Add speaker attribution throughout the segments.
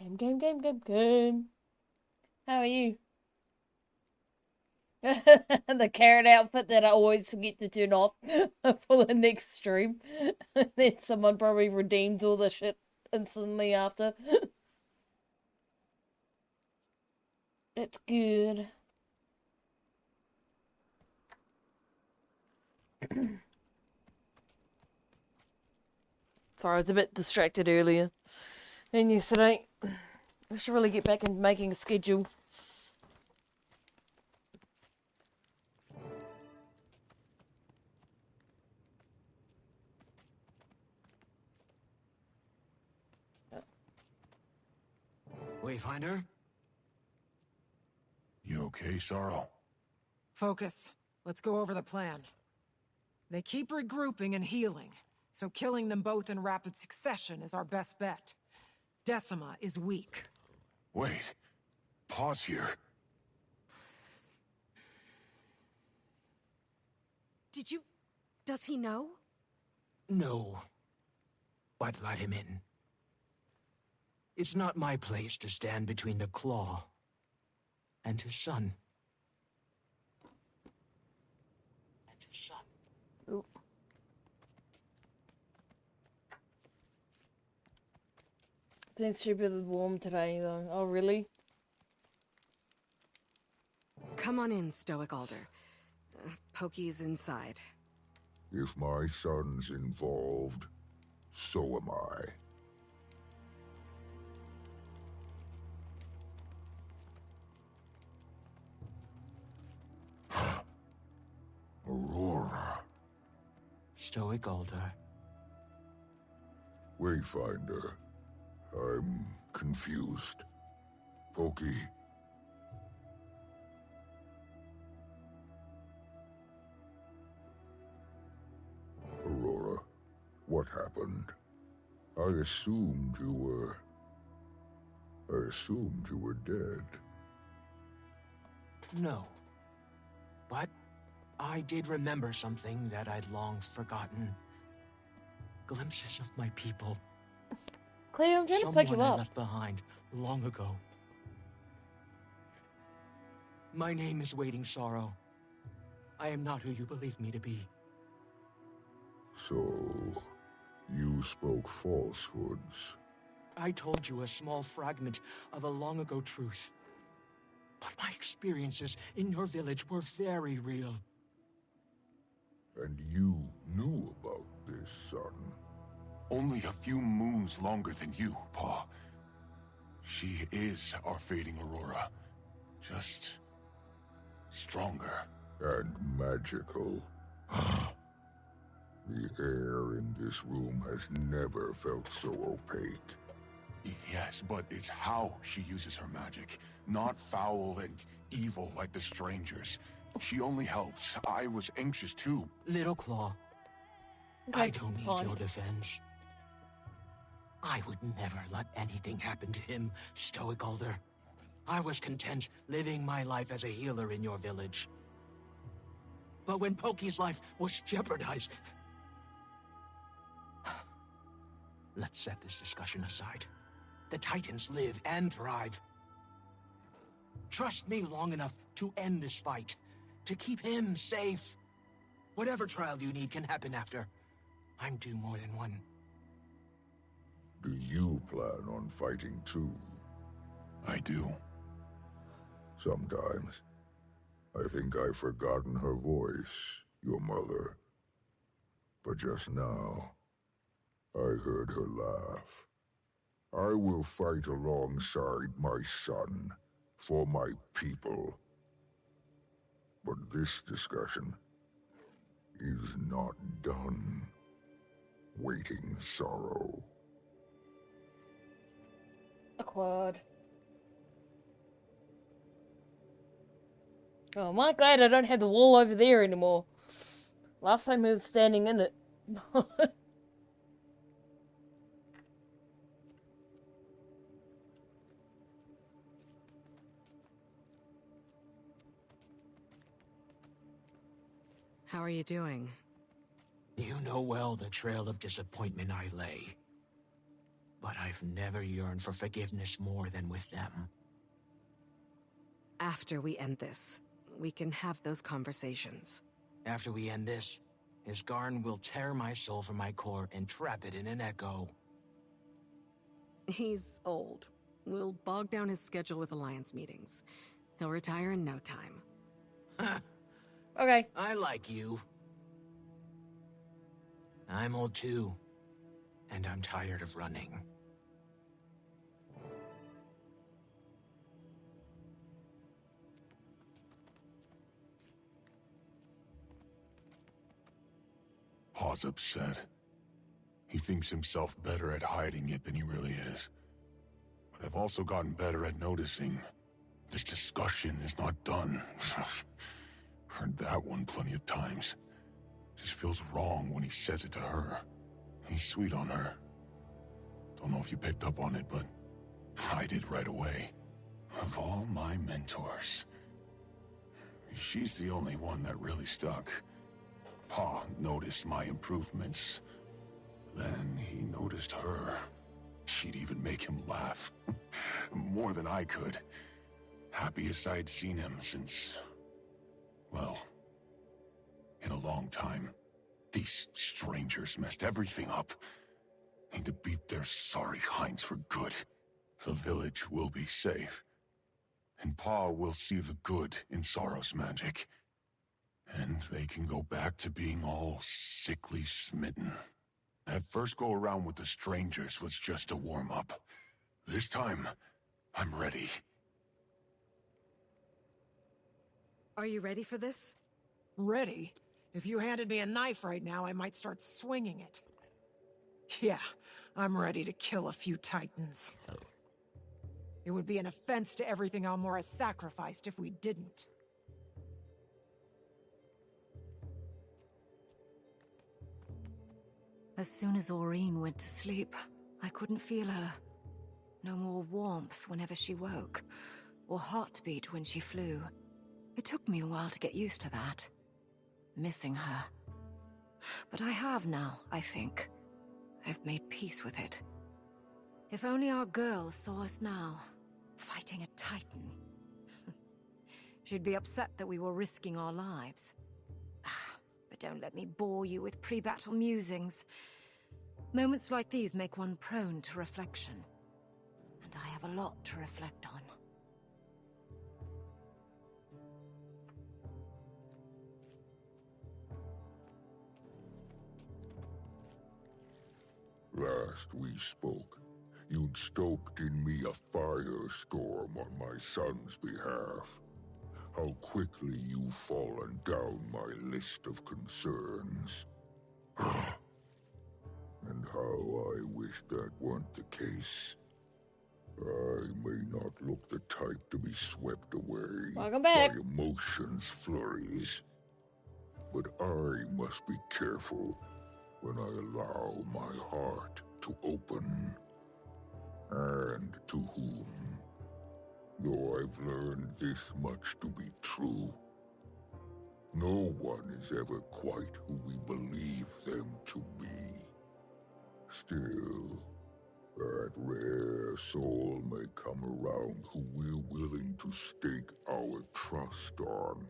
Speaker 1: Game. How are you? The carrot outfit that I always forget to turn off for the next stream. And then someone probably redeemed all the shit instantly after. It's good. Sorry, I was a bit distracted earlier and yesterday. I should really get back into making a schedule.
Speaker 2: Wayfinder?
Speaker 3: You okay, Sorrow?
Speaker 4: Focus. Let's go over the plan. They keep regrouping and healing, so killing them both in rapid succession is our best bet. Decima is weak.
Speaker 3: Wait. Pause here.
Speaker 5: Does he know?
Speaker 2: No. But let him in. It's not my place to stand between the Claw and his son.
Speaker 1: Ooh. Been stupidly warm today, though. Oh, really?
Speaker 5: Come on in, Stoic Alder. Pokey's inside.
Speaker 6: If my son's involved, so am I. Aurora.
Speaker 2: Stoic Alder.
Speaker 6: Wayfinder. I'm confused. Pokey. Aurora, what happened? I assumed you were dead.
Speaker 2: No. But I did remember something that I'd long forgotten. Glimpses of my people.
Speaker 1: Cleo, I'm trying to pick you
Speaker 2: Someone I
Speaker 1: up.
Speaker 2: left behind long ago. My name is Waiting Sorrow. I am not who you believe me to be.
Speaker 6: So, you spoke falsehoods.
Speaker 2: I told you a small fragment of a long-ago truth. But my experiences in your village were very real.
Speaker 6: And you knew about this, son.
Speaker 3: Only a few moons longer than you, Pa. She is our fading Aurora. Just stronger.
Speaker 6: And magical. The air in this room has never felt so opaque.
Speaker 3: Yes, but it's how she uses her magic. Not foul and evil like the strangers. She only helps. I was anxious too.
Speaker 2: Little Claw, I don't need your defense. I would never let anything happen to him, Stoic Alder. I was content living my life as a healer in your village. But when Pokey's life was jeopardized... Let's set this discussion aside. The Titans live and thrive. Trust me long enough to end this fight, to keep him safe. Whatever trial you need can happen after. I'm due more than one.
Speaker 6: Do you plan on fighting too?
Speaker 3: I do.
Speaker 6: Sometimes. I think I've forgotten her voice, your mother. But just now, I heard her laugh. I will fight alongside my son, for my people. But this discussion is not done. Waiting Sorrow.
Speaker 1: Awkward. Oh, am I glad I don't have the wall over there anymore. Last time I was standing in it.
Speaker 5: How are you doing?
Speaker 2: You know well the trail of disappointment I lay. but I've never yearned for forgiveness more than with them.
Speaker 5: After we end this, we can have those conversations.
Speaker 2: After we end this, Isgarn will tear my soul from my core and trap it in an echo.
Speaker 5: He's old. We'll bog down his schedule with Alliance meetings. He'll retire in no time.
Speaker 1: Okay.
Speaker 2: I like you. I'm old too, and I'm tired of running.
Speaker 3: Pa's upset. He thinks himself better at hiding it than he really is. But I've also gotten better at noticing this discussion is not done. Heard that one plenty of times. Just feels wrong when he says it to her. He's sweet on her. Don't know if you picked up on it, but I did right away. Of all my mentors, she's the only one that really stuck. Pa noticed my improvements. Then he noticed her. She'd even make him laugh. More than I could. Happiest I'd seen him since... well, in a long time. These strangers messed everything up. Need to beat their sorry hinds for good. The village will be safe. And Pa will see the good in Sorrow's magic. And they can go back to being all sickly smitten. That first go-around with the strangers was just a warm-up. This time, I'm ready.
Speaker 5: Are you ready for this?
Speaker 4: Ready? If you handed me a knife right now, I might start swinging it. Yeah, I'm ready to kill a few titans. It would be an offense to everything Almora sacrificed if we didn't.
Speaker 7: As soon as Aureen went to sleep, I couldn't feel her. No more warmth whenever she woke, or heartbeat when she flew. It took me a while to get used to that. Missing her. But I have now, I think. I've made peace with it. If only our girl saw us now, fighting a titan. She'd be upset that we were risking our lives. But don't let me bore you with pre-battle musings. Moments like these make one prone to reflection. And I have a lot to reflect on.
Speaker 6: Last we spoke, you'd stoked in me a firestorm on my son's behalf. How quickly you've fallen down my list of concerns. And how I wish that weren't the case. I may not look the type to be swept away
Speaker 1: Welcome back.
Speaker 6: by emotions' flurries. But I must be careful when I allow my heart to open. And to whom? Though I've learned this much to be true. No one is ever quite who we believe them to be. Still, that rare soul may come around who we're willing to stake our trust on,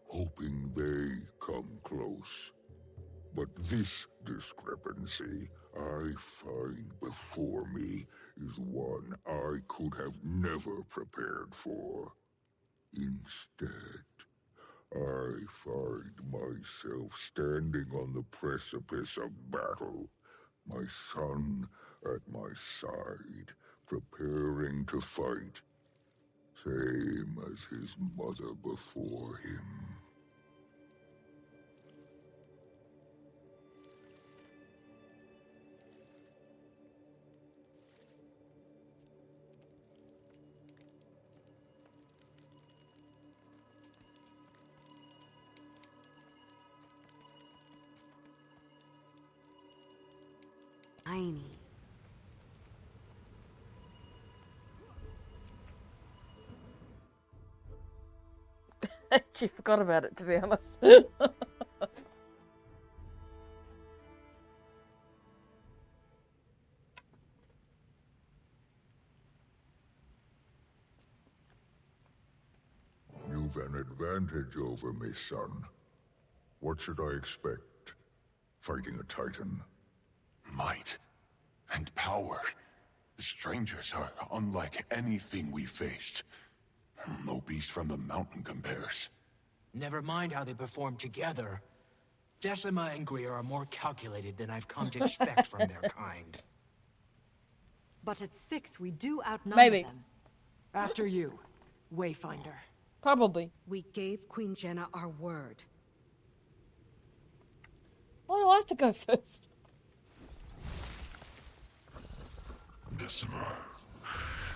Speaker 6: hoping they come close. But this discrepancy I find before me is one I could have never prepared for. Instead, I find myself standing on the precipice of battle, my son at my side, preparing to fight, same as his mother before him.
Speaker 5: Tiny.
Speaker 1: Actually forgot about it, to be honest.
Speaker 6: an advantage over me, son. What should I expect? Fighting a Titan?
Speaker 3: Might. And power. The strangers are unlike anything we faced. No beast from the mountain compares.
Speaker 2: Never mind how they perform together. Decima and Greer are more calculated than I've come to expect from their kind.
Speaker 7: But at 6, we do outnumber
Speaker 1: Maybe.
Speaker 7: them.
Speaker 4: After you, Wayfinder.
Speaker 1: Probably.
Speaker 5: We gave Queen Jenna our word.
Speaker 1: Why do I have to go first?
Speaker 3: Decima,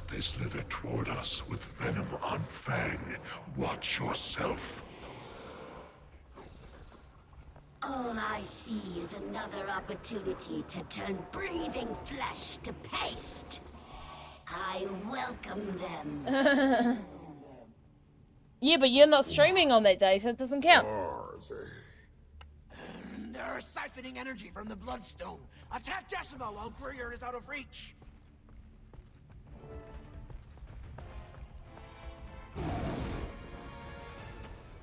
Speaker 3: they slither toward us with venom on fang. Watch yourself.
Speaker 8: All I see is another opportunity to turn breathing flesh to paste. I welcome them.
Speaker 1: Yeah, but you're not streaming on that day, so it doesn't count.
Speaker 6: Are they?
Speaker 2: They're siphoning energy from the Bloodstone. Attack Decima while Greer is out of reach.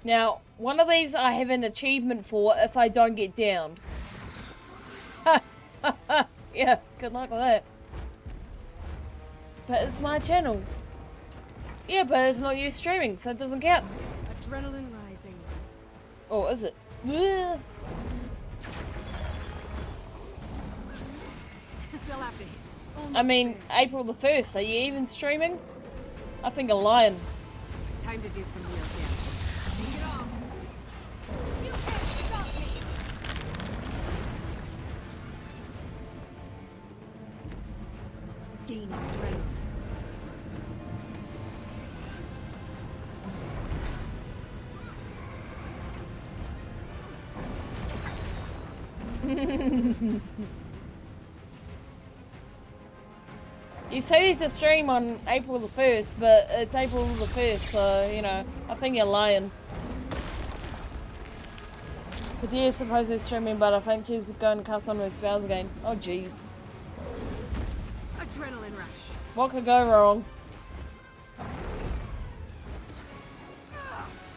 Speaker 1: Now, one of these I have an achievement for if I don't get downed. Yeah, good luck with that. But it's my channel. Yeah, but it's not you streaming, so it doesn't count.
Speaker 5: Adrenaline rising.
Speaker 1: Oh, is it? Ugh.
Speaker 5: They'll have to hit.
Speaker 1: I mean, April the 1st, are you even streaming? I think a lion.
Speaker 5: Time to do some real damage. Take it off. You can't stop me. Gaining adrenaline.
Speaker 1: You say there's a stream on April the 1st, but it's April the 1st, so, you know, I think you're lying. Padilla's supposedly streaming, but I think she's going to cast on her spells again. Oh, jeez.
Speaker 5: Adrenaline rush.
Speaker 1: What could go wrong?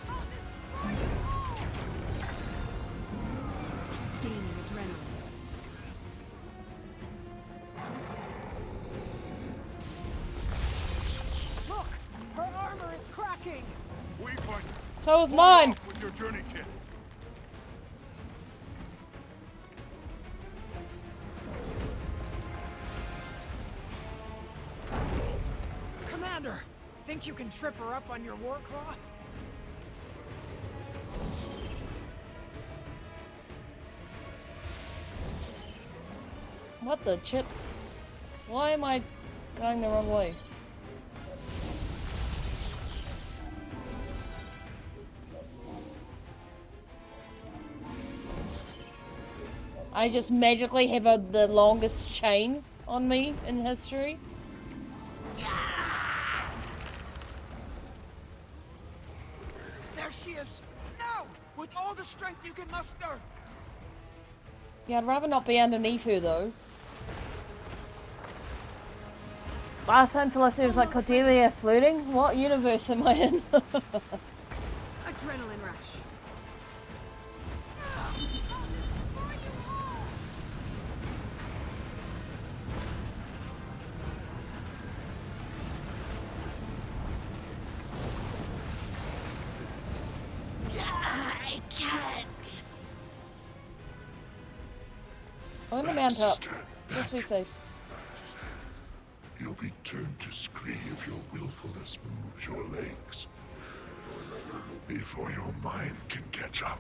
Speaker 5: I'll destroy you all. Gaining adrenaline.
Speaker 4: Look! Her armor is cracking!
Speaker 3: Wayfinder,
Speaker 1: So was mine!
Speaker 3: with your journey kit.
Speaker 4: Commander! Think you can trip her up on your war claw?
Speaker 1: What the chips? Why am I going the wrong way? I just magically have the longest chain on me in history.
Speaker 2: There she is! Now! With all the strength you can muster!
Speaker 1: Yeah, I'd rather not be underneath her though. Last time Felicity was like, Cordelia flirting? What universe am I in?
Speaker 5: Adrenaline rush. I'll destroy you all.
Speaker 8: I can't.
Speaker 1: I'm gonna mount up. Just be safe.
Speaker 3: You'll be turned to scree if your willfulness moves your legs. Before your mind can catch up.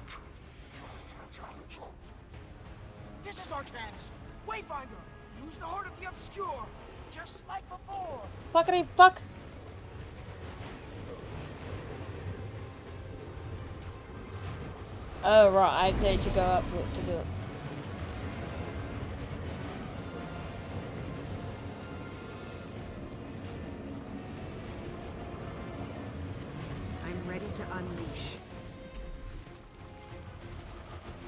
Speaker 2: This is our chance! Wayfinder! Use the Heart of the Obscure! Just like before!
Speaker 1: Fuckity fuck! Oh right, I have to actually go up to it to do it.
Speaker 5: I'm ready to unleash.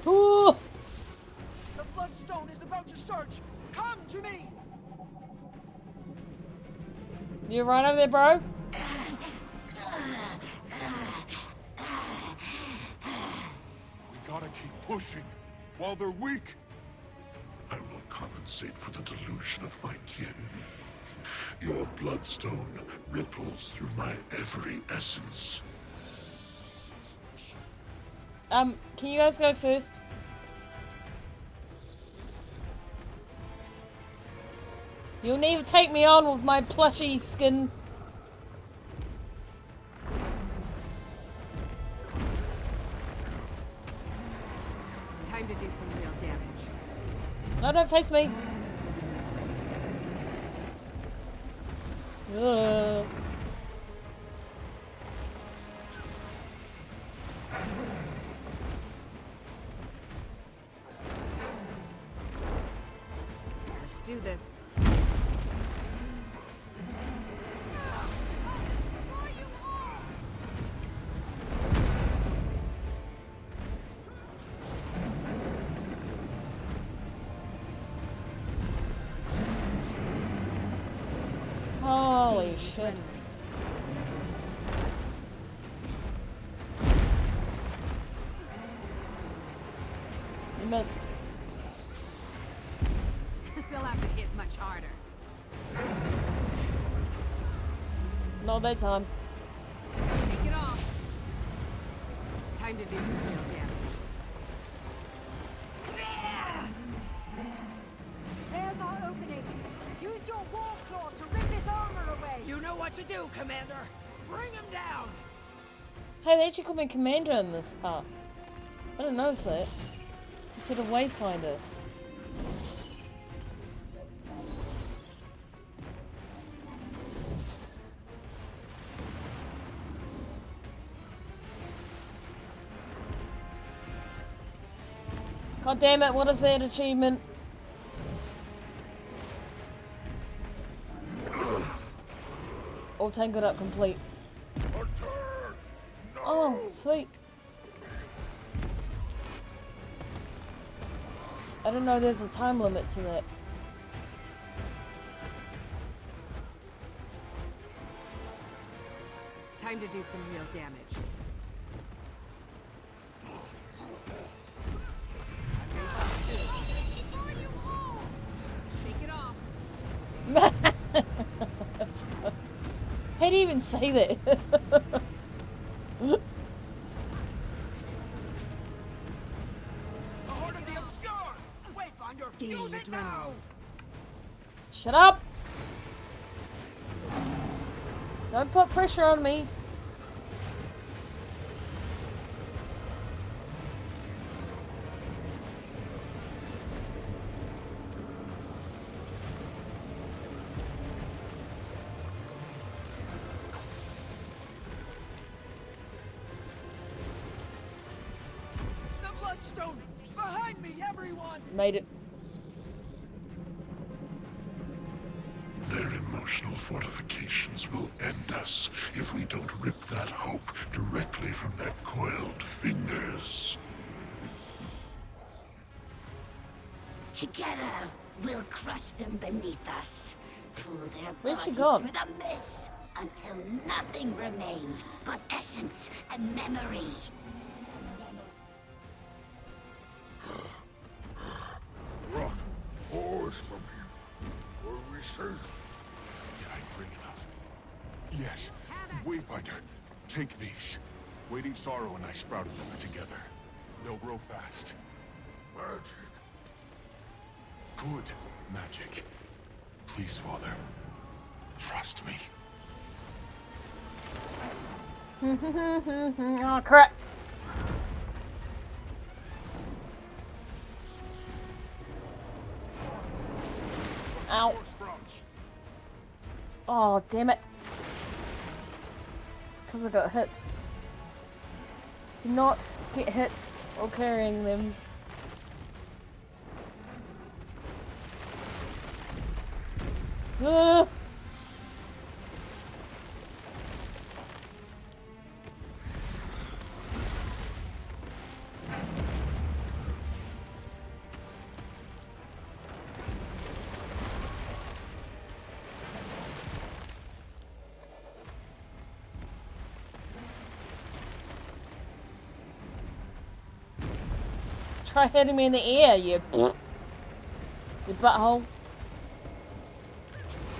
Speaker 1: Ooh!
Speaker 2: The Bloodstone is about to surge! Come to me!
Speaker 1: You right over there, bro?
Speaker 3: gotta keep pushing while they're weak.
Speaker 6: I will compensate for the delusion of my kin. Your bloodstone ripples through my every essence.
Speaker 1: Can you guys go first? You'll need to take me on with my plushy skin.
Speaker 5: Time to do some real damage.
Speaker 1: No, don't face me. Ugh.
Speaker 5: Let's do this.
Speaker 1: Holy shit. You missed.
Speaker 5: They'll have to hit much harder.
Speaker 1: Not that time.
Speaker 5: Shake it off. Time to do some real damage.
Speaker 4: There's our opening. Use your war claw to rip his armor away.
Speaker 2: You know what to do, Commander. Bring him down.
Speaker 1: Hey, they actually called me Commander in this part. I didn't notice that. Instead of Wayfinder. God damn it, what is that achievement? All tangled up complete. Oh, sweet. I don't know there's a time limit to that.
Speaker 5: Time to do some real damage. Shake it off.
Speaker 1: How do you even say that?
Speaker 2: The Heart of the Obscure! Wayfinder, use it now!
Speaker 1: Shut up! Don't put pressure on me.
Speaker 2: The Bloodstone! Behind me, everyone!
Speaker 1: Made it.
Speaker 6: Their emotional fortifications will end us if we don't rip that hope directly from their coiled fingers.
Speaker 8: Together, we'll crush them beneath us. Pull their
Speaker 1: Where's she
Speaker 8: bodies
Speaker 1: gone?
Speaker 8: through the mist until nothing remains but essence and memory.
Speaker 6: Rot, pause from him. Are we safe?
Speaker 3: Did I bring enough? Yes. Wayfinder, take these. Waiting Sorrow and I sprouted them together. They'll grow fast.
Speaker 6: Magic.
Speaker 3: Good magic. Please, Father. Trust me.
Speaker 1: Oh, crap. Ow.
Speaker 3: More sprouts.
Speaker 1: Oh, damn it. Because I got hit. Do not get hit while carrying them. Ah. Try hitting me in the ear, you butthole.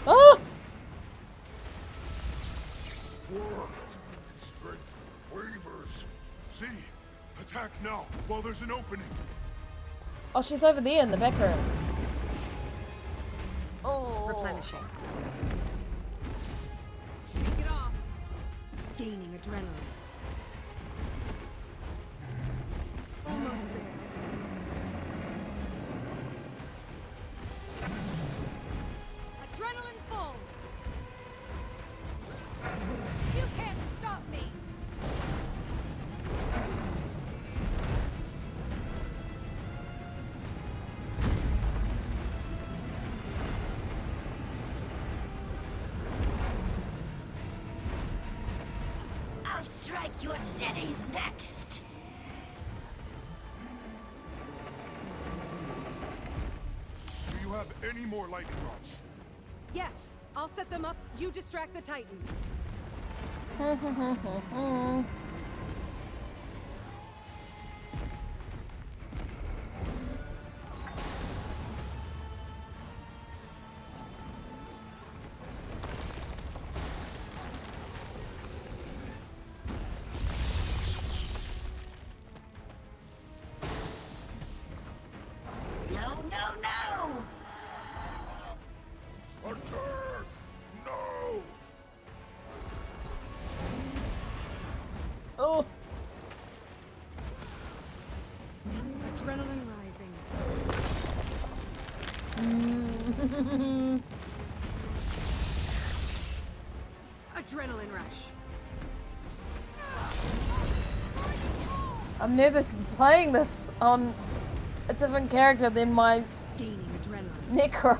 Speaker 1: Oh!
Speaker 3: Strength wavers. See? Attack now while there's an opening.
Speaker 1: Oh, she's over there in the back room. Oh.
Speaker 5: Replenishing. Shake it off. Gaining adrenaline. Almost there. Adrenaline full. You can't stop me.
Speaker 8: I'll strike your cities next.
Speaker 3: Do you have any more lightning rods?
Speaker 5: Yes, I'll set them up. You distract the Titans.
Speaker 8: No, no, no!
Speaker 3: Attack! No!
Speaker 1: Oh.
Speaker 5: Adrenaline rising. Adrenaline rush.
Speaker 1: I'm nervous playing this on a different character than my
Speaker 5: Gaining adrenaline.
Speaker 1: Necro.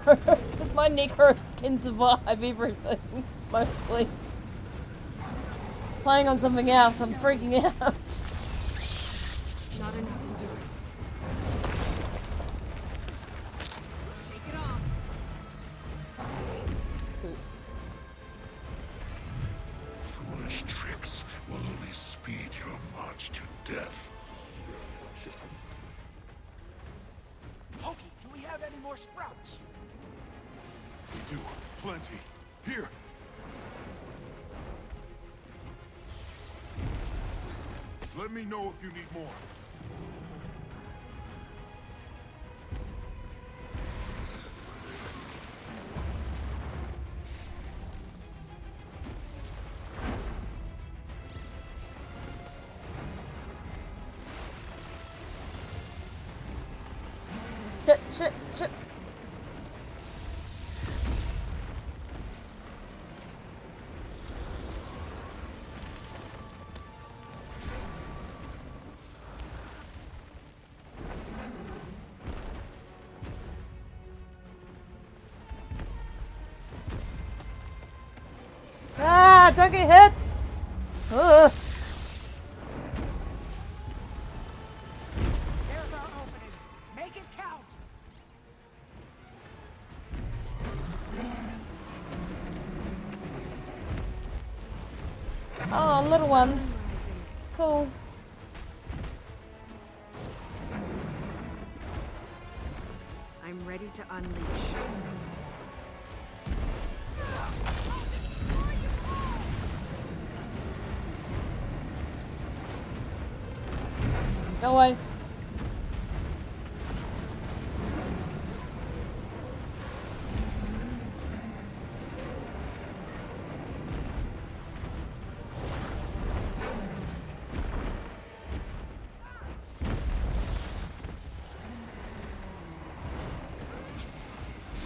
Speaker 1: Because my Necro can survive everything, mostly. Playing on something else, I'm freaking out.
Speaker 5: Not enough endurance. Shake it off.
Speaker 6: Foolish tricks will only speed your march to death.
Speaker 2: Pokey, do we have any more sprouts?
Speaker 3: We do. Plenty. Here. Let me know if you need more.
Speaker 1: Shit. Ah, don't get hit! Ugh.
Speaker 4: There's our opening. Make it count.
Speaker 1: Oh, little ones. Cool.
Speaker 5: I'm ready to unleash.
Speaker 1: Go away.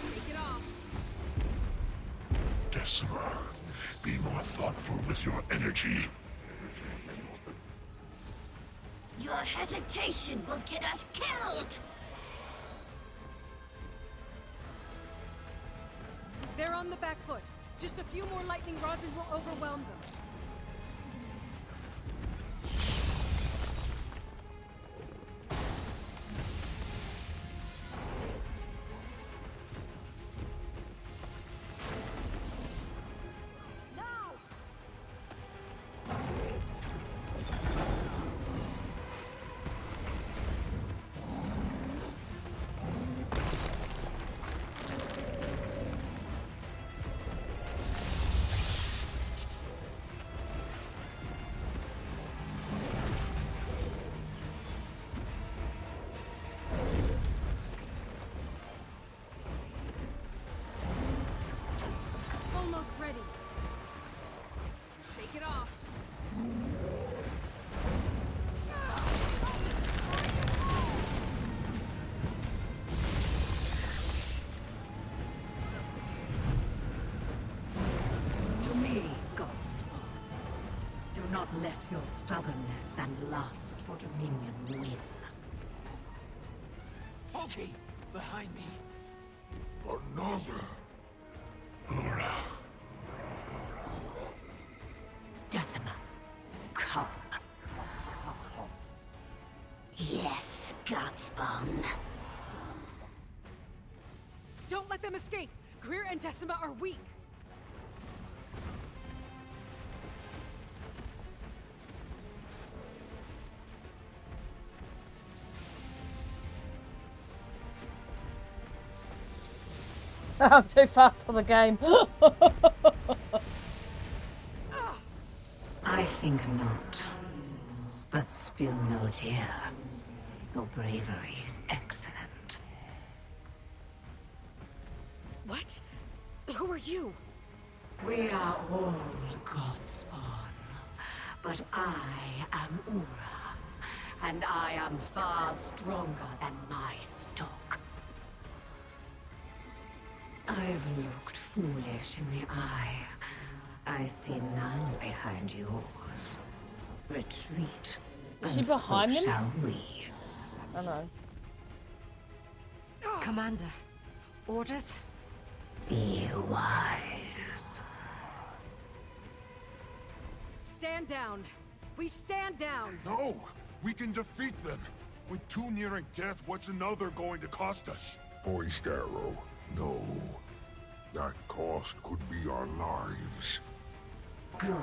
Speaker 5: Take it off.
Speaker 6: Decima, be more thoughtful with your energy.
Speaker 8: Your hesitation will get us killed!
Speaker 5: They're on the back foot. Just a few more lightning rods and we'll overwhelm them. almost ready. Shake it off.
Speaker 8: To me, Godspawn. Do not let your stubbornness and lust for dominion win.
Speaker 2: Pokey! Behind me.
Speaker 6: Another. Laura.
Speaker 8: Decima, come. Yes, Godspawn.
Speaker 5: Don't let them escape! Greer and Decima are weak!
Speaker 1: I'm too fast for the game.
Speaker 8: I think not. But spill no tear. Your bravery is excellent.
Speaker 5: What? Who are you?
Speaker 8: We are all Godspawn. But I am Ura. And I am far stronger than my stock. I've looked foolish in the eye. I see none behind yours. Retreat.
Speaker 1: Is she
Speaker 8: and
Speaker 1: behind
Speaker 8: so
Speaker 1: him?
Speaker 8: shall we.
Speaker 1: I know.
Speaker 7: Commander, orders?
Speaker 8: Be wise.
Speaker 5: Stand down. We stand down.
Speaker 3: No! We can defeat them! With two nearing death, what's another going to cost us?
Speaker 6: Poised arrow. No. That cost could be our lives.
Speaker 8: Good.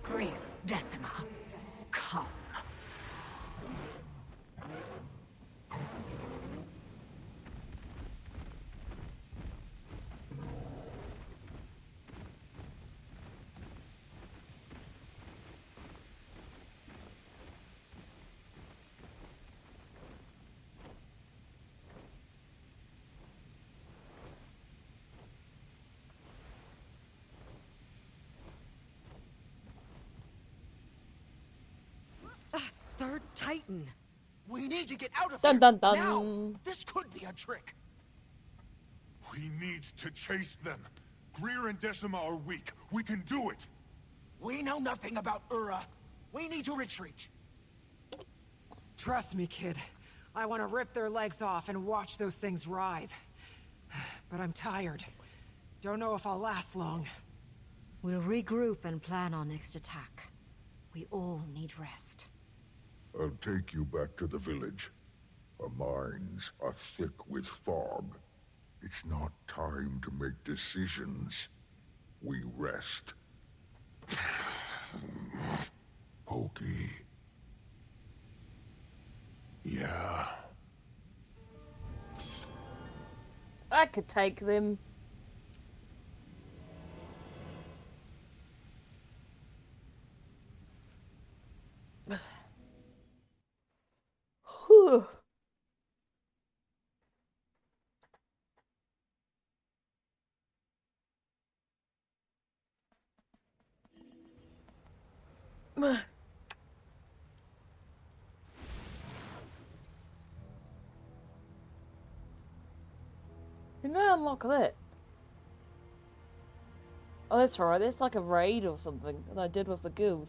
Speaker 8: Greer, Decima, come.
Speaker 5: Third Titan.
Speaker 2: We need to get out of
Speaker 1: Dun
Speaker 2: here.
Speaker 1: dun dun.
Speaker 2: Now! This could be a trick.
Speaker 3: We need to chase them. Greer and Decima are weak. We can do it.
Speaker 2: We know nothing about Ura. We need to retreat.
Speaker 4: Trust me, kid. I want to rip their legs off and watch those things writhe. But I'm tired. Don't know if I'll last long.
Speaker 7: We'll regroup and plan our next attack. We all need rest.
Speaker 6: I'll take you back to the village. Our minds are thick with fog. It's not time to make decisions. We rest. Pokey.
Speaker 3: Yeah.
Speaker 1: I could take them. Whew. Didn't I unlock that? Oh, that's right. That's like a raid or something that I did with the guild.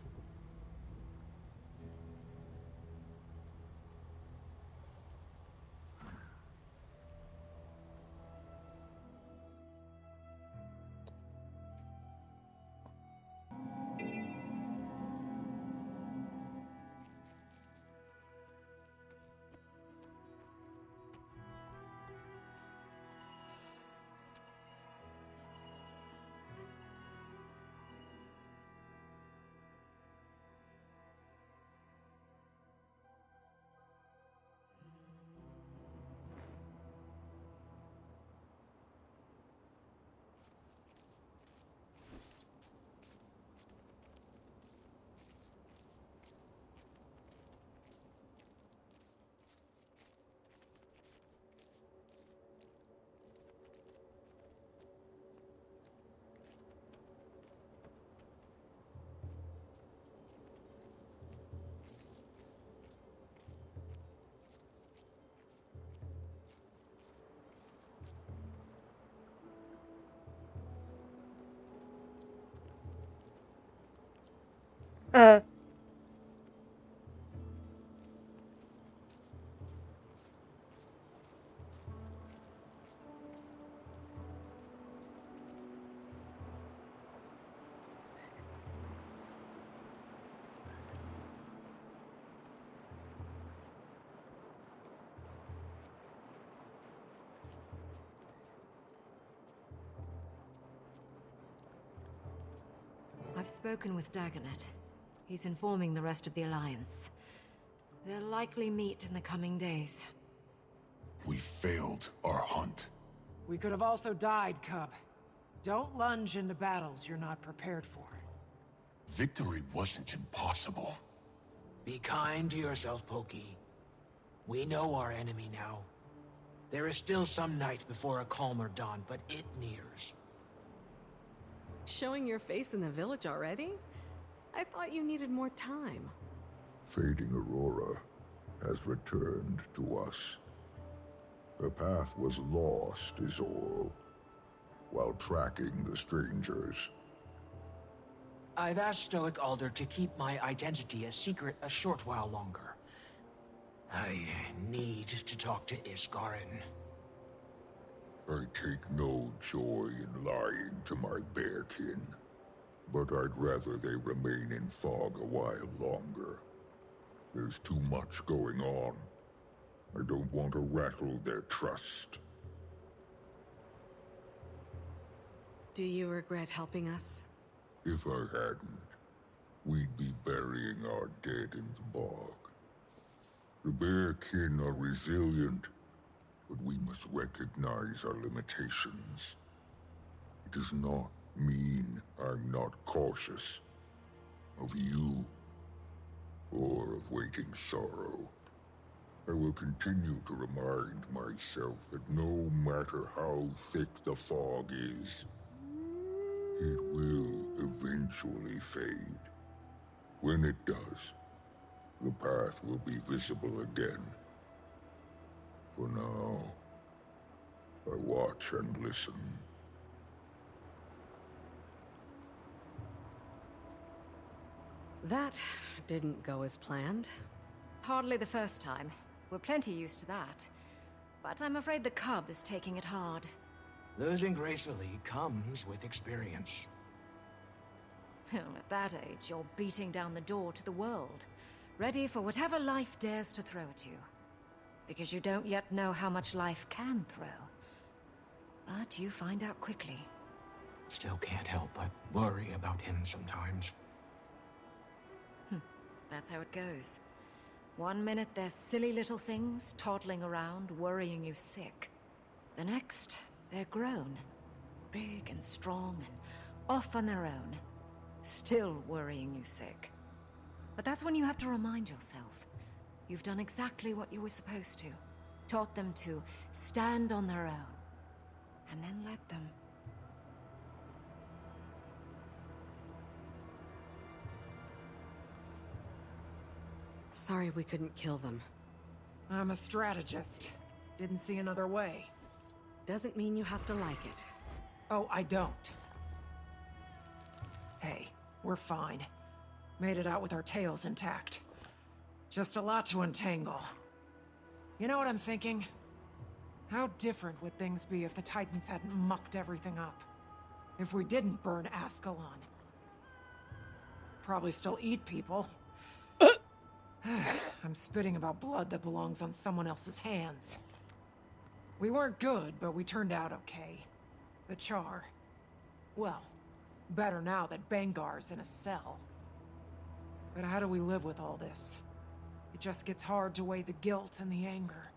Speaker 1: Uh.
Speaker 7: I've spoken with Dagonet. He's informing the rest of the Alliance. They'll likely meet in the coming days.
Speaker 3: We failed our hunt.
Speaker 4: We could have also died, Cub. Don't lunge into battles you're not prepared for.
Speaker 3: Victory wasn't impossible.
Speaker 2: Be kind to yourself, Pokey. We know our enemy now. There is still some night before a calmer dawn, but it nears.
Speaker 5: Showing your face in the village already? I thought you needed more time.
Speaker 6: Fading Aurora has returned to us. Her path was lost, is all, while tracking the strangers.
Speaker 2: I've asked Stoic Alder to keep my identity a secret a short while longer. I need to talk to Iskarin.
Speaker 6: I take no joy in lying to my bearkin, but I'd rather they remain in fog a while longer. There's too much going on. I don't want to rattle their trust.
Speaker 5: Do you regret helping us?
Speaker 6: If I hadn't, we'd be burying our dead in the bog. The bearkin are resilient, but we must recognize our limitations. It does not mean I'm not cautious of you or of waiting sorrow. I will continue to remind myself that no matter how thick the fog is, it will eventually fade. When it does, the path will be visible again. For now, I watch and listen.
Speaker 5: That didn't go as planned.
Speaker 7: Hardly the first time. We're plenty used to that. But I'm afraid the cub is taking it hard.
Speaker 2: Losing gracefully comes with experience.
Speaker 7: At that age, you're beating down the door to the world, ready for whatever life dares to throw at you. Because you don't yet know how much life can throw. But you find out quickly.
Speaker 2: Still can't help but worry about him sometimes.
Speaker 7: That's how it goes. One minute they're silly little things, toddling around, worrying you sick. The next, they're grown. Big and strong and off on their own. Still worrying you sick. But that's when you have to remind yourself. You've done exactly what you were supposed to. Taught them to stand on their own. And then let them.
Speaker 5: Sorry we couldn't kill them.
Speaker 4: I'm a strategist. Didn't see another way.
Speaker 5: Doesn't mean you have to like it.
Speaker 4: Oh, I don't. Hey, we're fine. Made it out with our tails intact. Just a lot to untangle. You know what I'm thinking? How different would things be if the Titans hadn't mucked everything up? If we didn't burn Ascalon? Probably still eat people. I'm spitting about blood that belongs on someone else's hands. We weren't good, but we turned out okay. The Char. Well, better now that Bangar's in a cell. But how do we live with all this? It just gets hard to weigh the guilt and the anger.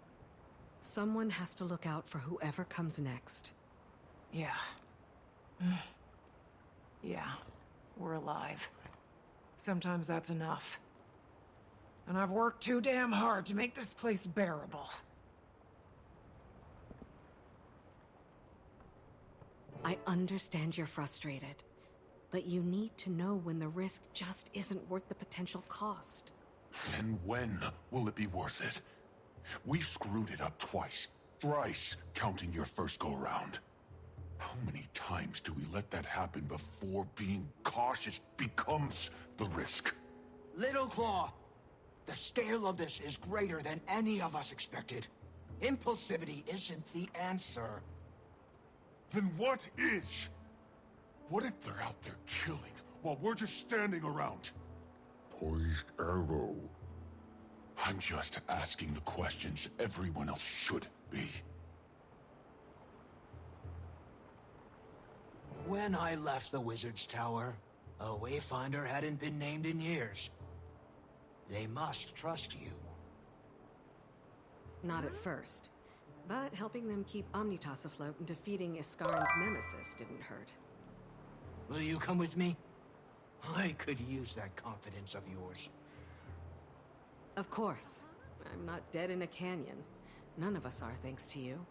Speaker 5: Someone has to look out for whoever comes next.
Speaker 4: Yeah. Yeah, we're alive. Sometimes that's enough. And I've worked too damn hard to make this place bearable.
Speaker 5: I understand you're frustrated, but you need to know when the risk just isn't worth the potential cost.
Speaker 3: Then when will it be worth it? We've screwed it up twice, thrice, counting your first go-round. How many times do we let that happen before being cautious becomes the risk?
Speaker 2: Little Claw, the scale of this is greater than any of us expected. Impulsivity isn't the answer.
Speaker 3: Then what is? What if they're out there killing while we're just standing around?
Speaker 6: Poised arrow.
Speaker 3: I'm just asking the questions everyone else should be.
Speaker 2: When I left the Wizard's Tower, a Wayfinder hadn't been named in years. They must trust you.
Speaker 5: Not at first. But helping them keep Omnitas afloat and defeating Iskarin's nemesis didn't hurt.
Speaker 2: Will you come with me? I could use that confidence of yours.
Speaker 5: Of course. I'm not dead in a canyon. None of us are, thanks to you.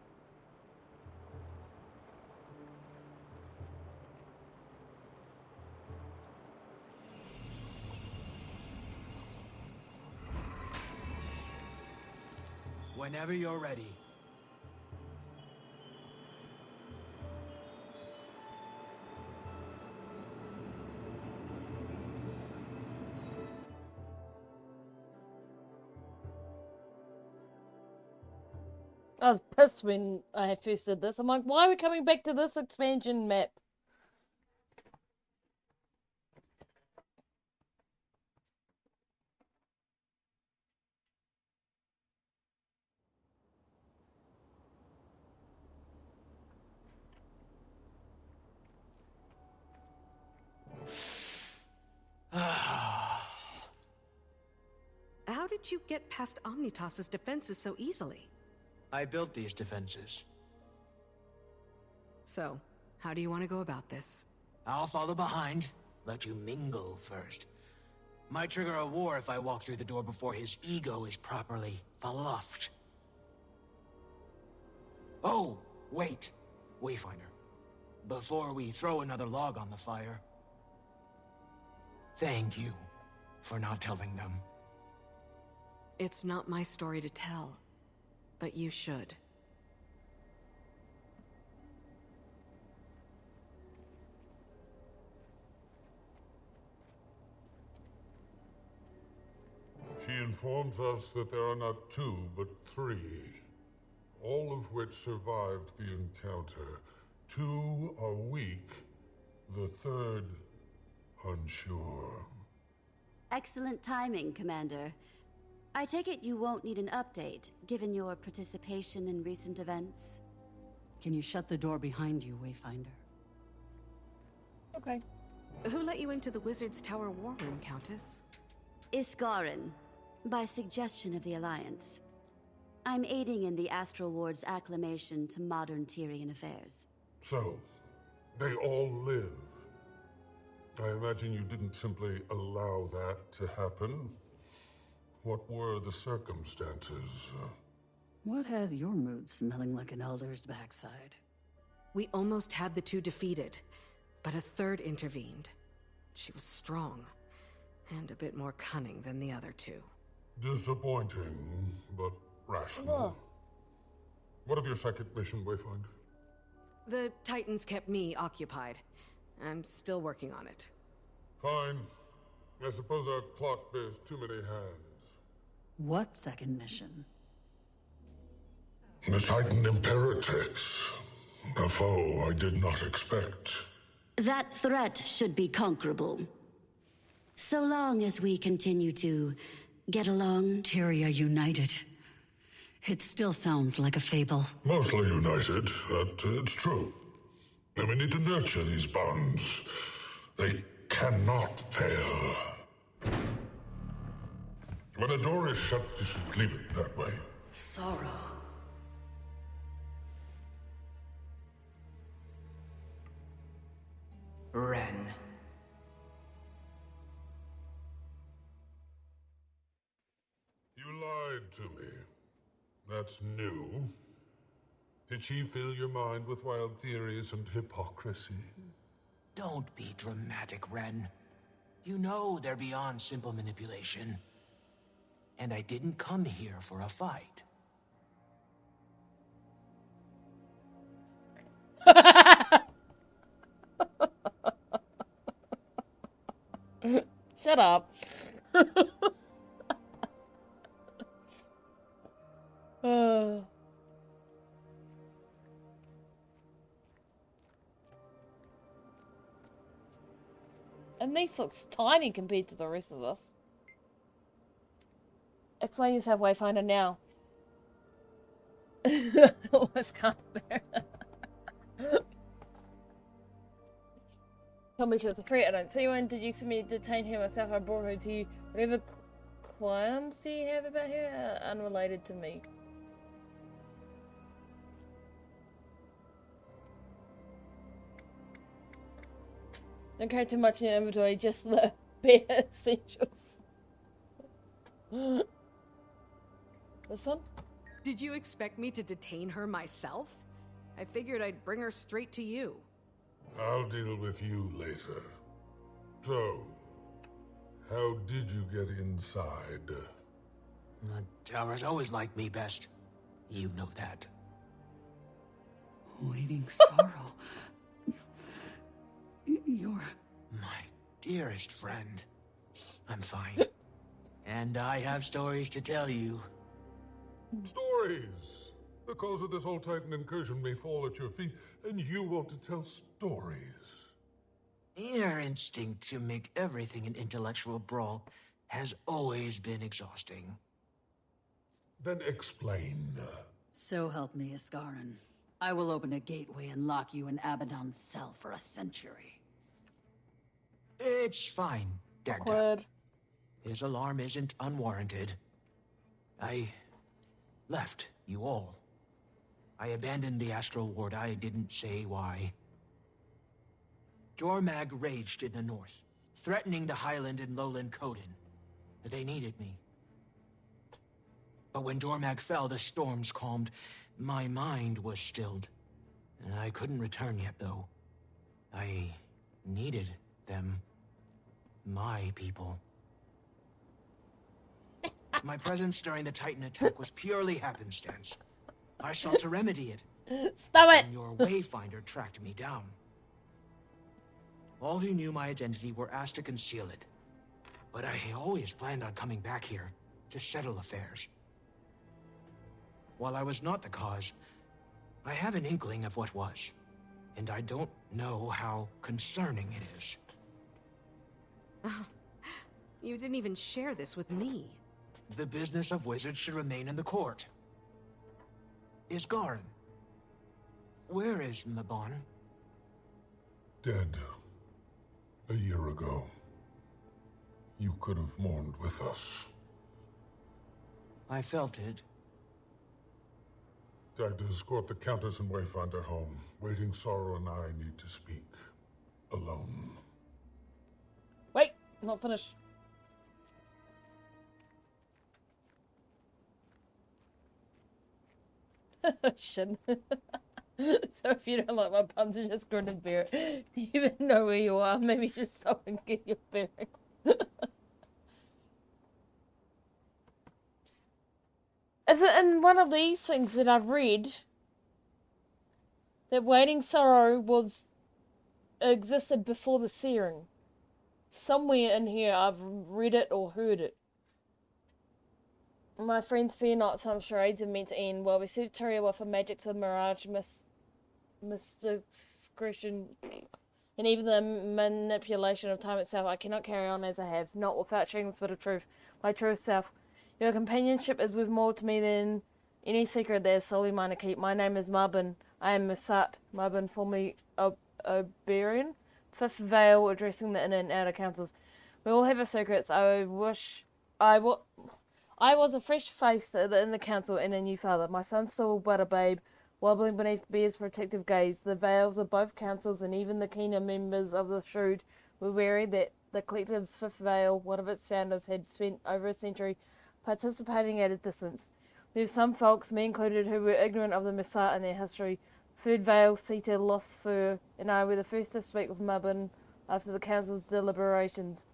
Speaker 2: Whenever you're ready.
Speaker 1: I was pissed when I first did this. I'm like, why are we coming back to this expansion map?
Speaker 5: How did you get past Omnitas's defenses so easily?
Speaker 2: I built these defenses.
Speaker 5: So, how do you want to go about this?
Speaker 2: I'll follow behind, let you mingle first. Might trigger a war if I walk through the door before his ego is properly fluffed. Oh, wait, Wayfinder. Before we throw another log on the fire, thank you for not telling them.
Speaker 5: It's not my story to tell, but you should.
Speaker 6: She informs us that there are not two, but three, all of which survived the encounter. Two are weak, the third unsure.
Speaker 9: Excellent timing, Commander. I take it you won't need an update, given your participation in recent events?
Speaker 10: Can you shut the door behind you, Wayfinder?
Speaker 1: Okay.
Speaker 5: Who let you into the Wizard's Tower war room, Countess?
Speaker 9: Iskarin, by suggestion of the Alliance. I'm aiding in the Astral Ward's acclamation to modern Tyrian affairs.
Speaker 6: So, they all live. I imagine you didn't simply allow that to happen. What were the circumstances?
Speaker 10: What has your mood smelling like an elder's backside?
Speaker 5: We almost had the two defeated, but a third intervened. She was strong, and a bit more cunning than the other two.
Speaker 6: Disappointing, but rational. What of your second mission, Wayfinder?
Speaker 5: The Titans kept me occupied. I'm still working on it.
Speaker 6: Fine. I suppose our clock bears too many hands.
Speaker 10: What second mission?
Speaker 6: The Titan Imperatrix. A foe I did not expect.
Speaker 9: That threat should be conquerable. So long as we continue to get along.
Speaker 10: Tyria united. It still sounds like a fable.
Speaker 6: Mostly united, but it's true. And we need to nurture these bonds. They cannot fail. When a door is shut, you should leave it that way.
Speaker 10: Sorrow.
Speaker 2: Ren.
Speaker 6: You lied to me. That's new. Did she fill your mind with wild theories and hypocrisy?
Speaker 2: Don't be dramatic, Ren. You know they're beyond simple manipulation. And I didn't come here for a fight.
Speaker 1: Shut up. And this looks tiny compared to the rest of us. Explain yourself, Wayfinder, now. Almost can't bear it. Told me she was a threat. I don't see one. Did you see me detain her myself? I brought her to you. Whatever qualms do you have about her are unrelated to me. Don't carry too much in your inventory, just the bare essentials. This one?
Speaker 5: Did you expect me to detain her myself? I figured I'd bring her straight to you.
Speaker 6: I'll deal with you later. So, how did you get inside?
Speaker 2: The Towers always liked me best. You know that.
Speaker 10: Waiting sorrow. You're...
Speaker 2: My dearest friend. I'm fine. And I have stories to tell you.
Speaker 6: Stories! The cause of this whole Titan incursion may fall at your feet, and you want to tell stories.
Speaker 2: Your instinct to make everything an intellectual brawl has always been exhausting.
Speaker 6: Then explain.
Speaker 10: So help me, Iskarin. I will open a gateway and lock you in Abaddon's cell for a century.
Speaker 2: It's fine, Dagda.
Speaker 1: Awkward.
Speaker 2: His alarm isn't unwarranted. I left you all. I abandoned the Astral Ward. I didn't say why. Jormag raged in the north, threatening the Highland and Lowland Coden. They needed me. But when Jormag fell, the storms calmed. My mind was stilled. And I couldn't return yet, though. I needed them. My people. My presence during the Titan attack was purely happenstance. I sought to remedy it.
Speaker 1: Stop it!
Speaker 2: And your Wayfinder tracked me down. All who knew my identity were asked to conceal it. But I always planned on coming back here to settle affairs. While I was not the cause, I have an inkling of what was. And I don't know how concerning it is.
Speaker 5: Oh, you didn't even share this with me.
Speaker 2: The business of wizards should remain in the court. Iskarin. Where is Mabon?
Speaker 6: Dead. A year ago. You could have mourned with us.
Speaker 2: I felt it.
Speaker 6: Dagda, escort the Countess and Wayfinder home. Waiting Sorrow and I need to speak. Alone.
Speaker 1: Wait, not finished. Shit. So if you don't like my puns, you just grin and bear it. Do you even know where you are? Maybe you should stop and get your bearings. Is it in one of these things that I've read that Waiting Sorrow existed before the Searing? Somewhere in here I've read it or heard it. My friends fear not, some charades are meant to end. While we serve Tyria with the magics of mirage, discretion, and even the manipulation of time itself, I cannot carry on as I have, not without sharing this bit of truth, my true self. Your companionship is worth more to me than any secret that is solely mine to keep. My name is Marbin. I am Musat. Marbin, formerly Oberian. Fifth Veil, addressing the inner and outer councils. We all have our secrets. I was a fresh face in the council and a new father. My son still but a babe, wobbling beneath Bear's protective gaze. The veils of both councils and even the keener members of the Shrewd were wary that the collective's Fifth Veil, one of its founders, had spent over a century participating at a distance. We have some folks, me included, who were ignorant of the Messiah and their history. Third Veil, Sita, Losfur, and I were the first to speak with Mabin after the council's deliberations.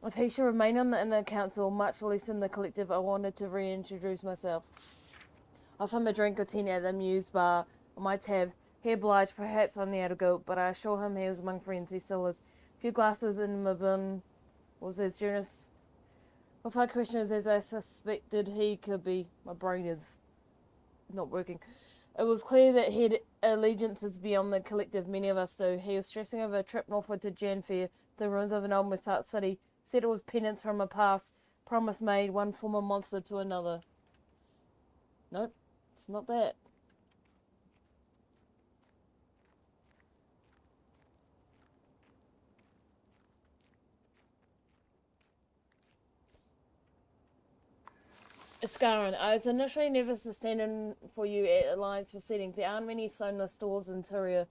Speaker 1: If he should remain on the inner council, much less in the collective, I wanted to reintroduce myself. Offer him a drink or 10 at the Muse bar on my tab. He obliged, perhaps on the outer guilt, but I assure him he was among friends. He still is. A few glasses in Mabin was as generous With our questioners as I suspected he could be, my brain is not working. It was clear that he had allegiances beyond the collective many of us do. He was stressing over a trip northward to Janthir, the ruins of an old Musat city. Said it was penance from a past, promise made, one former monster to another. Nope, it's not that. Scarron, I was initially nervous to stand in for you at Alliance proceedings. There aren't many soneless doors in Tyria.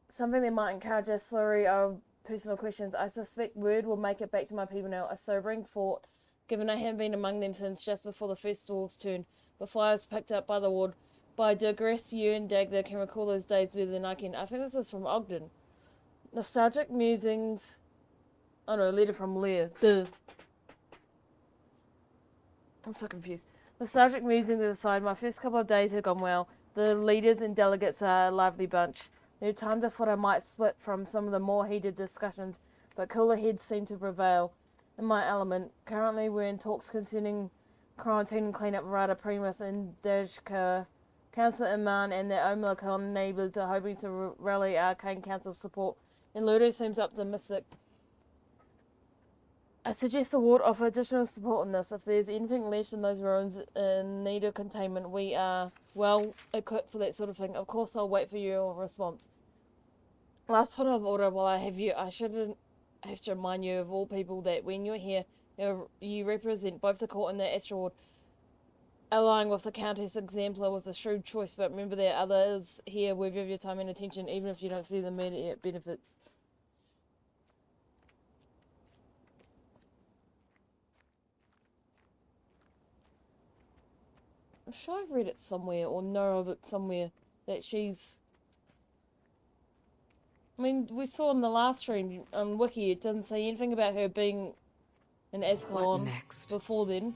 Speaker 1: Something that might encourage a slurry of personal questions. I suspect word will make it back to my people now. A sobering thought, given I haven't been among them since just before the first dwarves turned, before I was picked up by the ward. But I digress, you and Dagda can recall those days better than I can. I think this is from Ogden. Nostalgic musings. Oh no, a letter from Lear. Duh. I'm so confused. Nostalgic musings aside, my first couple of days have gone well. The leaders and delegates are a lively bunch. There are times I thought I might split from some of the more heated discussions, but cooler heads seem to prevail. In my element, currently we're in talks concerning quarantine and cleanup. Rada Primus and Dajka, Councillor Iman and their Omlakon neighbours are hoping to rally Arcane Council support, and Ludo seems optimistic. I suggest the ward offer additional support on this. If there's anything left in those ruins in need of containment, we are well equipped for that sort of thing. Of course, I'll wait for your response. Last point of order while I have you, I shouldn't have to remind you of all people that when you're here, you represent both the court and the Astral Ward. Allying with the Countess Exemplar was a shrewd choice, but remember there are others here worthy of your time and attention, even if you don't see the immediate benefits. I'm sure I've read it somewhere or know of it somewhere that she's... I mean, we saw in the last stream on Wiki, it didn't say anything about her being an Ascalon before then.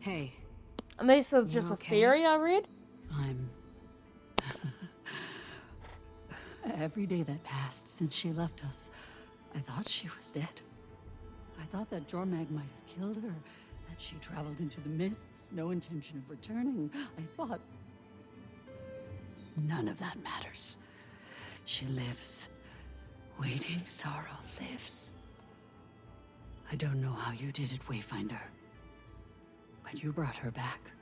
Speaker 5: Hey.
Speaker 1: And this is just a theory I read.
Speaker 10: I'm... Every day that passed since she left us, I thought she was dead. I thought that Jormag might have killed her, that she traveled into the mists, no intention of returning. I thought... None of that matters. She lives. Waiting sorrow lives. I don't know how you did it, Wayfinder, but you brought her back.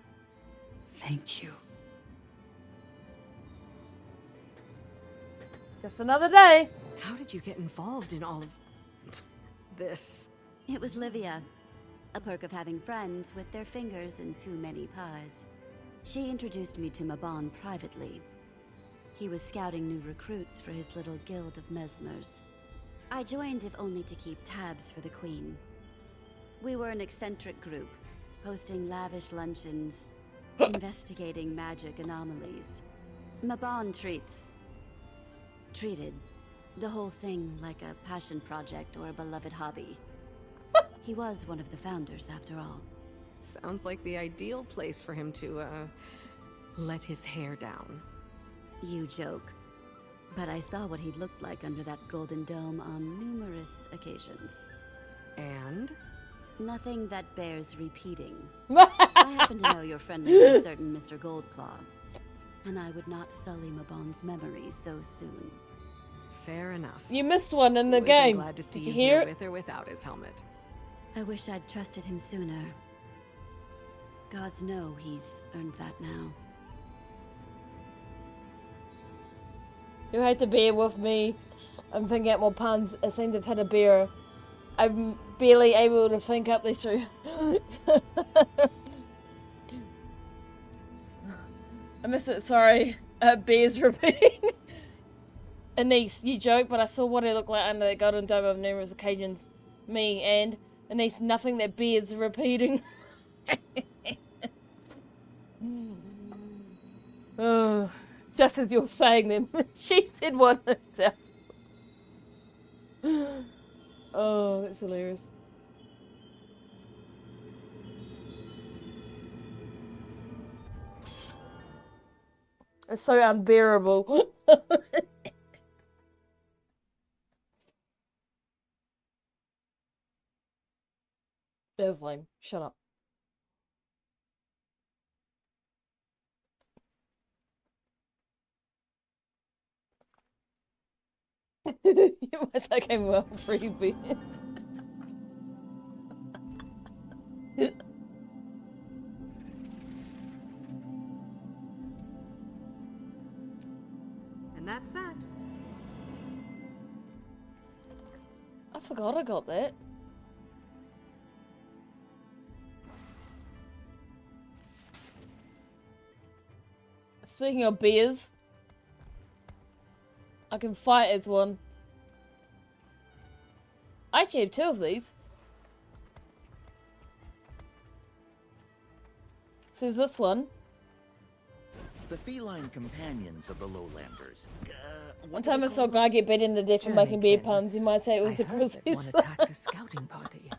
Speaker 10: Thank you.
Speaker 1: Just another day.
Speaker 5: How did you get involved in all of this?
Speaker 9: It was Livia. A perk of having friends with their fingers in too many pies. She introduced me to Mabon privately. He was scouting new recruits for his little guild of mesmers. I joined if only to keep tabs for the Queen. We were an eccentric group, hosting lavish luncheons, investigating magic anomalies. Mabon treated the whole thing like a passion project or a beloved hobby. He was one of the founders, after all.
Speaker 5: Sounds like the ideal place for him to, let his hair down.
Speaker 9: You joke. But I saw what he looked like under that golden dome on numerous occasions.
Speaker 5: And?
Speaker 9: Nothing that bears repeating. I happen to know you're friendly with a certain Mr. Goldclaw, and I would not sully Mabon's memories so soon.
Speaker 5: Fair enough.
Speaker 1: You missed one in the
Speaker 5: We'd
Speaker 1: game.
Speaker 5: Be glad to see
Speaker 1: Did you
Speaker 5: you
Speaker 1: hear
Speaker 5: here
Speaker 1: it?
Speaker 5: with or without his helmet.
Speaker 9: I wish I'd trusted him sooner. Gods know he's earned that now.
Speaker 1: You had to bear with me. I'm thinking out more puns. It seems I've had a beer. I'm barely able to think up these two. I missed it, sorry. Bears repeating. Anise, you joke, but I saw what it looked like under that golden dome on numerous occasions. Me and Anise, nothing that bears repeating. Oh, just as you're saying them, she said one herself. Oh, that's hilarious. It's so unbearable. That was lame. Shut up. It was okay, well, pretty big.
Speaker 5: And that's that.
Speaker 1: I forgot I got that. Speaking of bears, I can fight as one. I actually have 2 of these. So there's this one.
Speaker 11: The feline companions of the lowlanders.
Speaker 1: One time I saw a guy get beaten to death for making bear puns. You might say it was because
Speaker 12: one attacked a scouting party.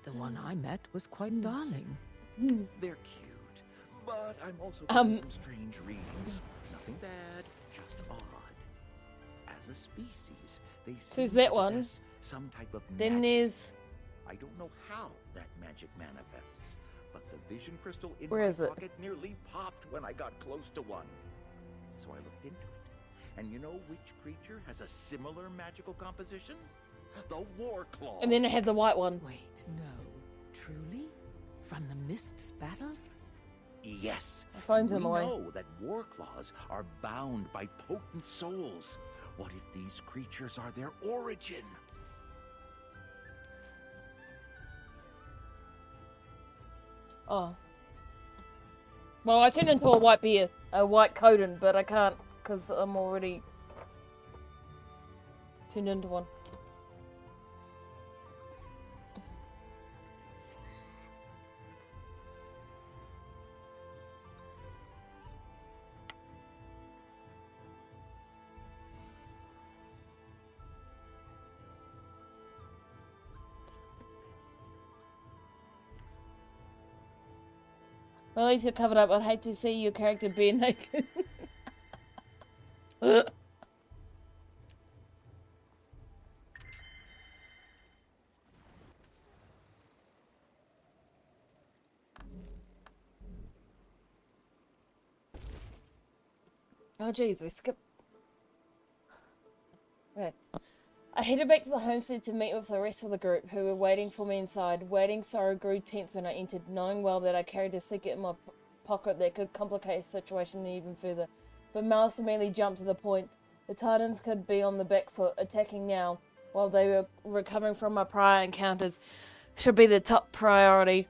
Speaker 12: The one I met was quite darling.
Speaker 11: They're cute, but I'm also getting some strange readings. Nothing bad, just odd. As a species, they seem
Speaker 1: that
Speaker 11: to
Speaker 1: one.
Speaker 11: possess some type of
Speaker 1: Then
Speaker 11: magic.
Speaker 1: there's...
Speaker 11: I don't know how that magic manifests, but the vision crystal in
Speaker 1: Where
Speaker 11: my
Speaker 1: is it?
Speaker 11: pocket nearly popped when I got close to one. So I looked into it. And you know which creature has a similar magical composition? The War Claw.
Speaker 1: And then I have the white one.
Speaker 12: Wait, no. Truly? From the Mist's battles?
Speaker 11: Yes.
Speaker 1: My phone's
Speaker 11: we
Speaker 1: in the way.
Speaker 11: know that war claws are bound by potent souls. What if these creatures are their origin?
Speaker 1: Oh. Well, I turned into a white bear. A white Coden, but I can't because I'm already turned into one. Well, at least you're covered up. I'd hate to see your character be naked. Oh jeez, we skipped. Okay. I headed back to the homestead to meet with the rest of the group, who were waiting for me inside. Waiting sorrow grew tense when I entered, knowing well that I carried a secret in my pocket that could complicate the situation even further. But Malice immediately jumped to the point. The Titans could be on the back foot, attacking now, while they were recovering from my prior encounters, should be the top priority.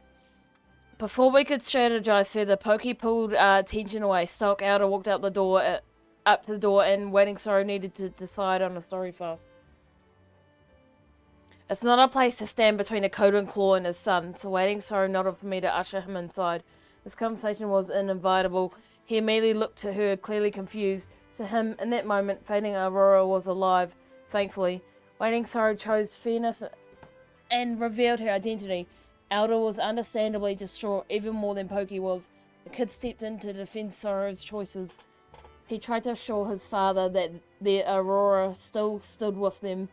Speaker 1: Before we could strategize further, Pokey pulled attention away. Stock Elder walked up to the door, and Waiting Sorrow needed to decide on a story fast. It's not a place to stand between a Coden Claw and his son, so Waiting Sorrow nodded for me to usher him inside. This conversation was inevitable. He immediately looked to her, clearly confused. To him, in that moment, fading Aurora was alive, thankfully. Waiting Sorrow chose fairness and revealed her identity. Elder was understandably distraught, even more than Pokey was. The kid stepped in to defend Sorrow's choices. He tried to assure his father that the Aurora still stood with them,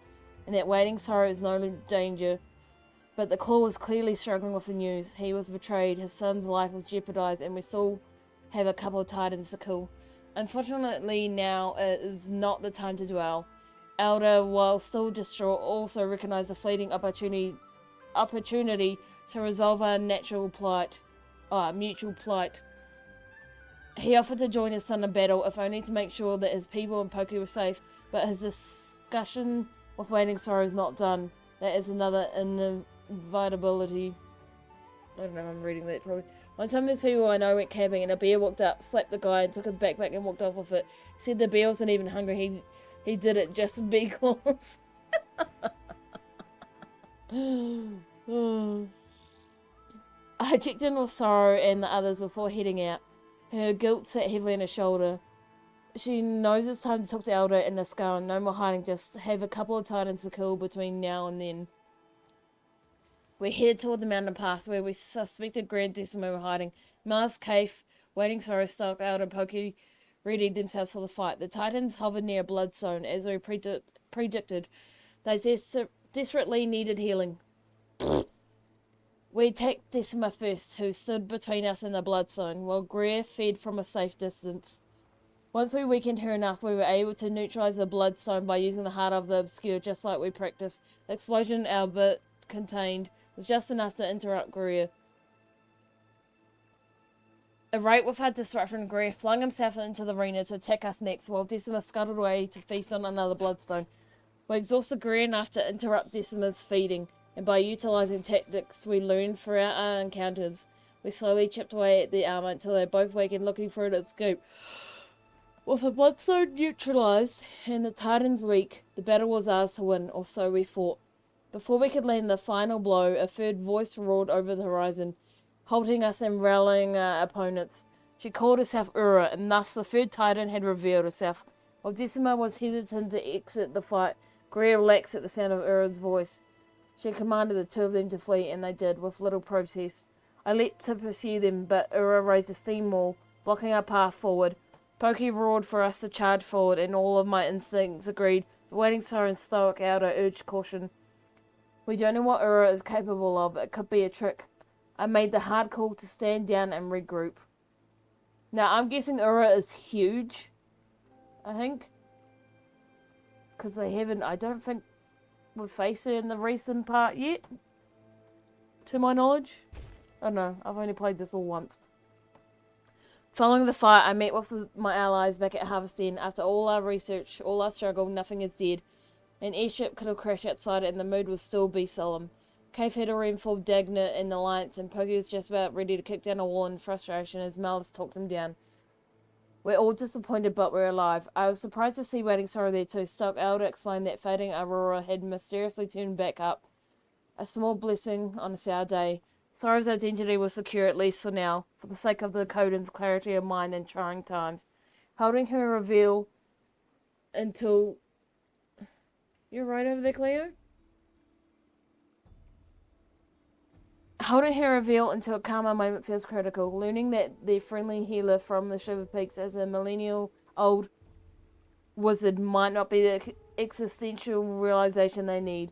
Speaker 1: and that Waiting Sorrow is no danger. But the Claw was clearly struggling with the news. He was betrayed, his son's life was jeopardized, and we still have a couple of Titans to kill. Unfortunately, now is not the time to dwell. Elder, while still distraught, also recognized the fleeting opportunity to resolve our mutual plight. He offered to join his son in battle, if only to make sure that his people and Pokey were safe, but his discussion with Waiting Sorrow is not done. That is another inevitability. I don't know if I'm reading that probably. One time these people I know went camping and a bear walked up, slapped the guy and took his backpack and walked off with it. He said the bear wasn't even hungry, he did it just for because. I checked in with Sorrow and the others before heading out. Her guilt sat heavily on her shoulder. She knows it's time to talk to Elder and Niskaran. No more hiding, just have a couple of Titans to kill between now and then. We headed toward the mountain pass where we suspected Grand Decimal were hiding. Mars, Cave, Waiting Sorrow, Stock, Elder, Pokey readied themselves for the fight. The Titans hovered near Bloodstone, as we predicted. They desperately needed healing. We attacked Decima first, who stood between us and the blood zone, while Greer fed from a safe distance. Once we weakened her enough, we were able to neutralize the blood zone by using the heart of the obscure, just like we practiced. The explosion Albert contained was just enough to interrupt Greer. Irate with our disruption, Greer flung himself into the arena to attack us next, while Decima scuttled away to feast on another bloodstone. We exhausted Greer enough to interrupt Decima's feeding, and by utilizing tactics we learned throughout our encounters, we slowly chipped away at the armor until they both wakened looking for an escape. With the bloodstone neutralized and the Titans weak, the battle was ours to win, or so we thought. Before we could land the final blow, a third voice roared over the horizon, halting us and rallying our opponents. She called herself Ura, and thus the third Titan had revealed herself. While Decima was hesitant to exit the fight, Greer relaxed at the sound of Ura's voice. She commanded the two of them to flee, and they did, with little protest. I leapt to pursue them, but Ura raised a steam wall, blocking our path forward. Pokey roared for us to charge forward, and all of my instincts agreed. The waiting siren's stoic elder urged caution. We don't know what Ura is capable of. It could be a trick. I made the hard call to stand down and regroup. Now, I'm guessing Ura is huge. I think. Because they haven't, I don't think we've faced her in the recent part yet. To my knowledge. I don't know. I've only played this all once. Following the fight, I met with my allies back at Harvest Inn. After all our research, all our struggle, nothing is dead. An airship could have crashed outside it and the mood would still be solemn. Cave had already informed Dagna and the Alliance, and Pokey was just about ready to kick down a wall in frustration as Malice talked him down. We're all disappointed, but we're alive. I was surprised to see Waiting Sorrow there too. Stock Elder explained that fading Aurora had mysteriously turned back up. A small blessing on a sour day. Sorrow's identity was secure, at least for now, for the sake of the Coden's clarity of mind in trying times. Holding her reveal until... You're right over there, Cleo? Holding her reveal until a calmer moment feels critical. Learning that their friendly healer from the Shiver Peaks as a millennial-old wizard might not be the existential realization they need.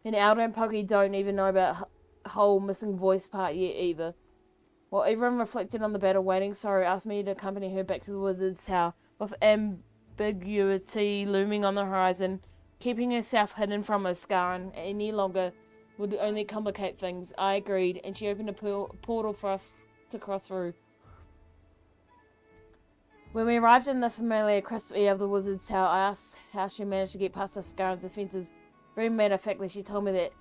Speaker 1: And Elder and Pokey don't even know about whole missing voice part yet either. While everyone reflected on the battle, Waiting Sorrow asked me to accompany her back to the wizard's tower, with ambiguity looming on the horizon. Keeping herself hidden from Ascaran any longer would only complicate things. I agreed, and she opened a portal for us to cross through. When we arrived in the familiar crisp air of the wizard's tower, I asked how she managed to get past Ascaran's defences. Very matter-of-factly, she told me that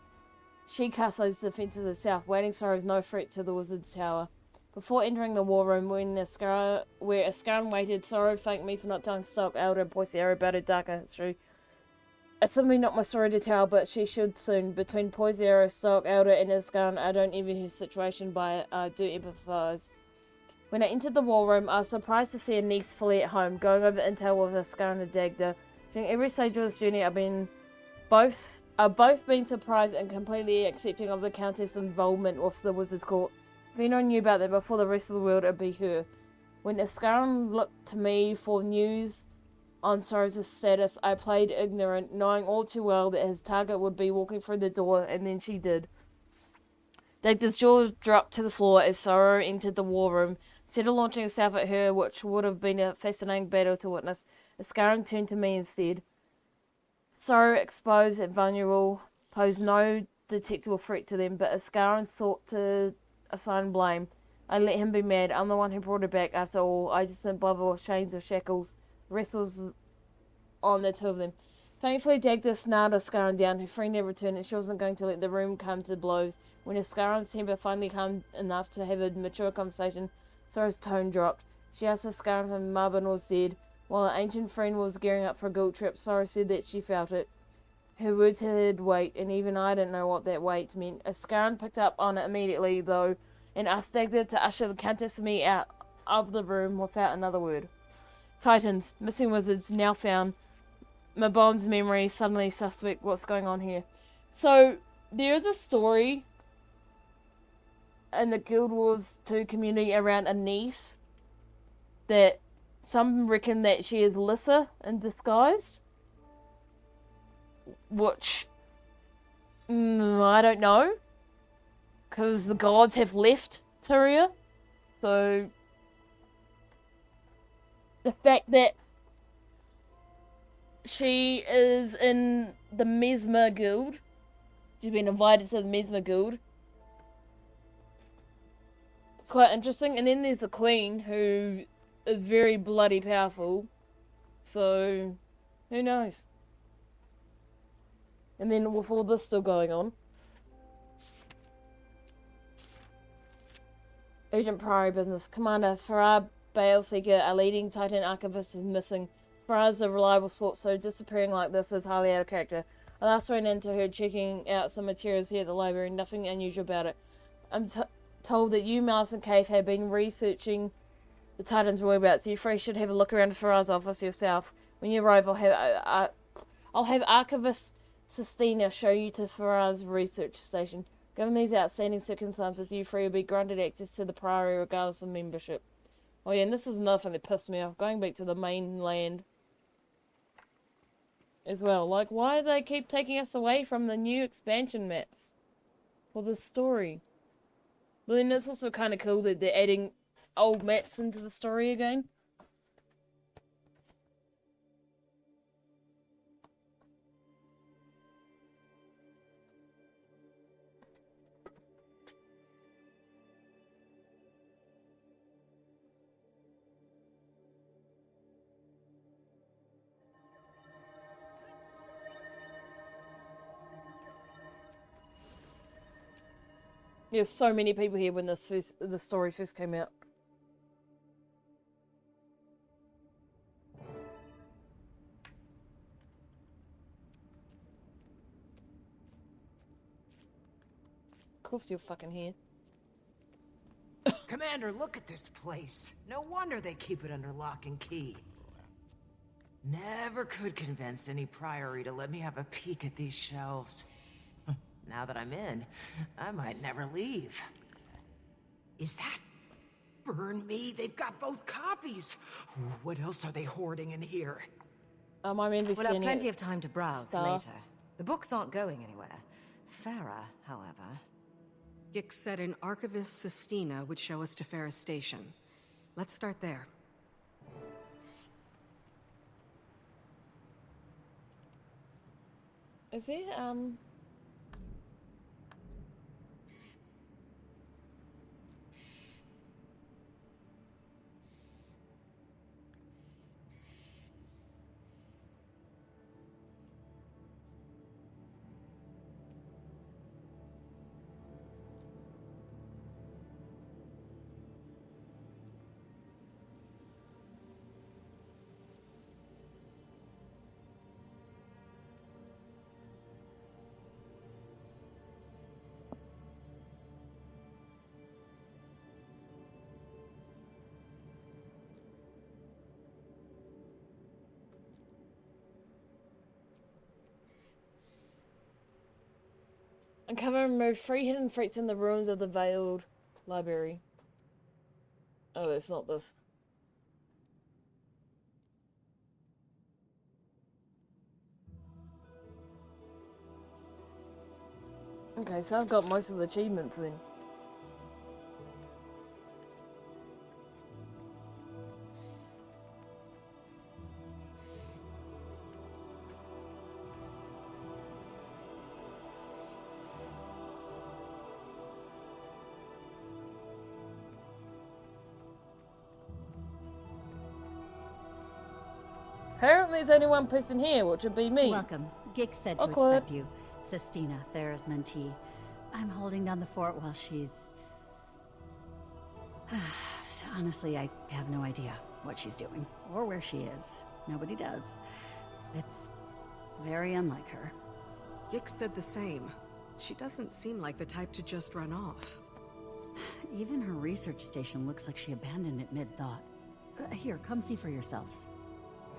Speaker 1: she cast those defences herself. Waiting Sorrow is no threat to the wizard's tower. Before entering the war room, where Ascaran waited, Sorrow thanked me for not telling Stock, Elder, and Poisier about her darker history. It's simply not my story to tell, but she should soon. Between Poisier, Stock, Elder, and Ascaran, I don't envy her situation, but I do empathise. When I entered the war room, I was surprised to see a niece fully at home, going over intel with Ascaran and Dagda. During every stage of this journey, I've both been surprised and completely accepting of the Countess' involvement with the Wizard's Court. If anyone knew about that before the rest of the world, it'd be her. When Ascaran looked to me for news on Sorrow's status, I played ignorant, knowing all too well that his target would be walking through the door, and then she did. Dagda's jaw dropped to the floor as Sorrow entered the war room. Instead of launching herself at her, which would have been a fascinating battle to witness, Ascaran turned to me instead. Sorrow, exposed and vulnerable, posed no detectable threat to them, but Ascaran sought to assign blame. I let him be mad. I'm the one who brought her back, after all. I just didn't bother with chains or shackles. The rest was on the two of them. Thankfully, Dagda snarled Ascaran down. Her friend had returned, and she wasn't going to let the room come to blows. When Ascaran's temper finally calmed enough to have a mature conversation, Sorrow's tone dropped. She asked Ascaran if Marbin was dead. While her ancient friend was gearing up for a guilt trip, Sorrow said that she felt it. Her words had weight, and even I didn't know what that weight meant. Ascaran picked up on it immediately, though, and asked Dagda to usher the Countess and me out of the room without another word. Titans, missing wizards, now found. Mabon's memory suddenly suspect. What's going on here? So, there is a story in the Guild Wars 2 community around a niece that some reckon that she is Lissa in disguise. Which, I don't know. because the gods have left Tyria. So the fact that she is in the Mesmer Guild, she's been invited to the Mesmer Guild. It's quite interesting. And then there's the Queen, who is very bloody powerful. So, who knows? And then with all this still going on, urgent priority business. Commander Farah Baleseeker, a leading Titan archivist, is missing. Farah's a reliable source, so disappearing like this is highly out of character. I last ran into her checking out some materials here at the library. Nothing unusual about it. I'm told that you, Mouse, and Cave have been researching the Titan's whereabouts. You three should have a look around Farah's office yourself. When you arrive, I'll have Archivist Sistina show you to Farah's research station. Given these outstanding circumstances, you three will be granted access to the Priory regardless of membership. Oh yeah, and this is another thing that pissed me off. Going back to the mainland as well. Like, why do they keep taking us away from the new expansion maps for this story? But then it's also kind of cool that they're adding old maps into the story again. There's so many people here when the story first came out. Of course you're fucking here.
Speaker 4: Commander, look at this place. No wonder they keep it under lock and key. Never could convince any priory to let me have a peek at these shelves. Now that I'm in, I might never leave. Is that... Burn me, they've got both copies. What else are they hoarding in here?
Speaker 1: I'm meant to be
Speaker 7: We'll have
Speaker 1: seeing
Speaker 7: plenty
Speaker 1: it.
Speaker 7: of time to browse later. The books aren't going anywhere. Farah, however...
Speaker 5: Gix said an Archivist Sistina would show us to Farah Station. Let's start there.
Speaker 1: Is it, uncover and remove 3 hidden threats in the ruins of the Veiled Library. Oh, it's not this. Okay, so I've got most of the achievements then. Apparently there's only one person here, which would be me.
Speaker 13: Welcome. Gix said to
Speaker 1: Awkward.
Speaker 13: expect you. Sistina, Farah's mentee. I'm holding down the fort while she's... Honestly, I have no idea what she's doing, or where she is. Nobody does. It's very unlike her.
Speaker 5: Gix said the same. She doesn't seem like the type to just run off.
Speaker 13: Even her research station looks like she abandoned it mid-thought. Here, come see for yourselves.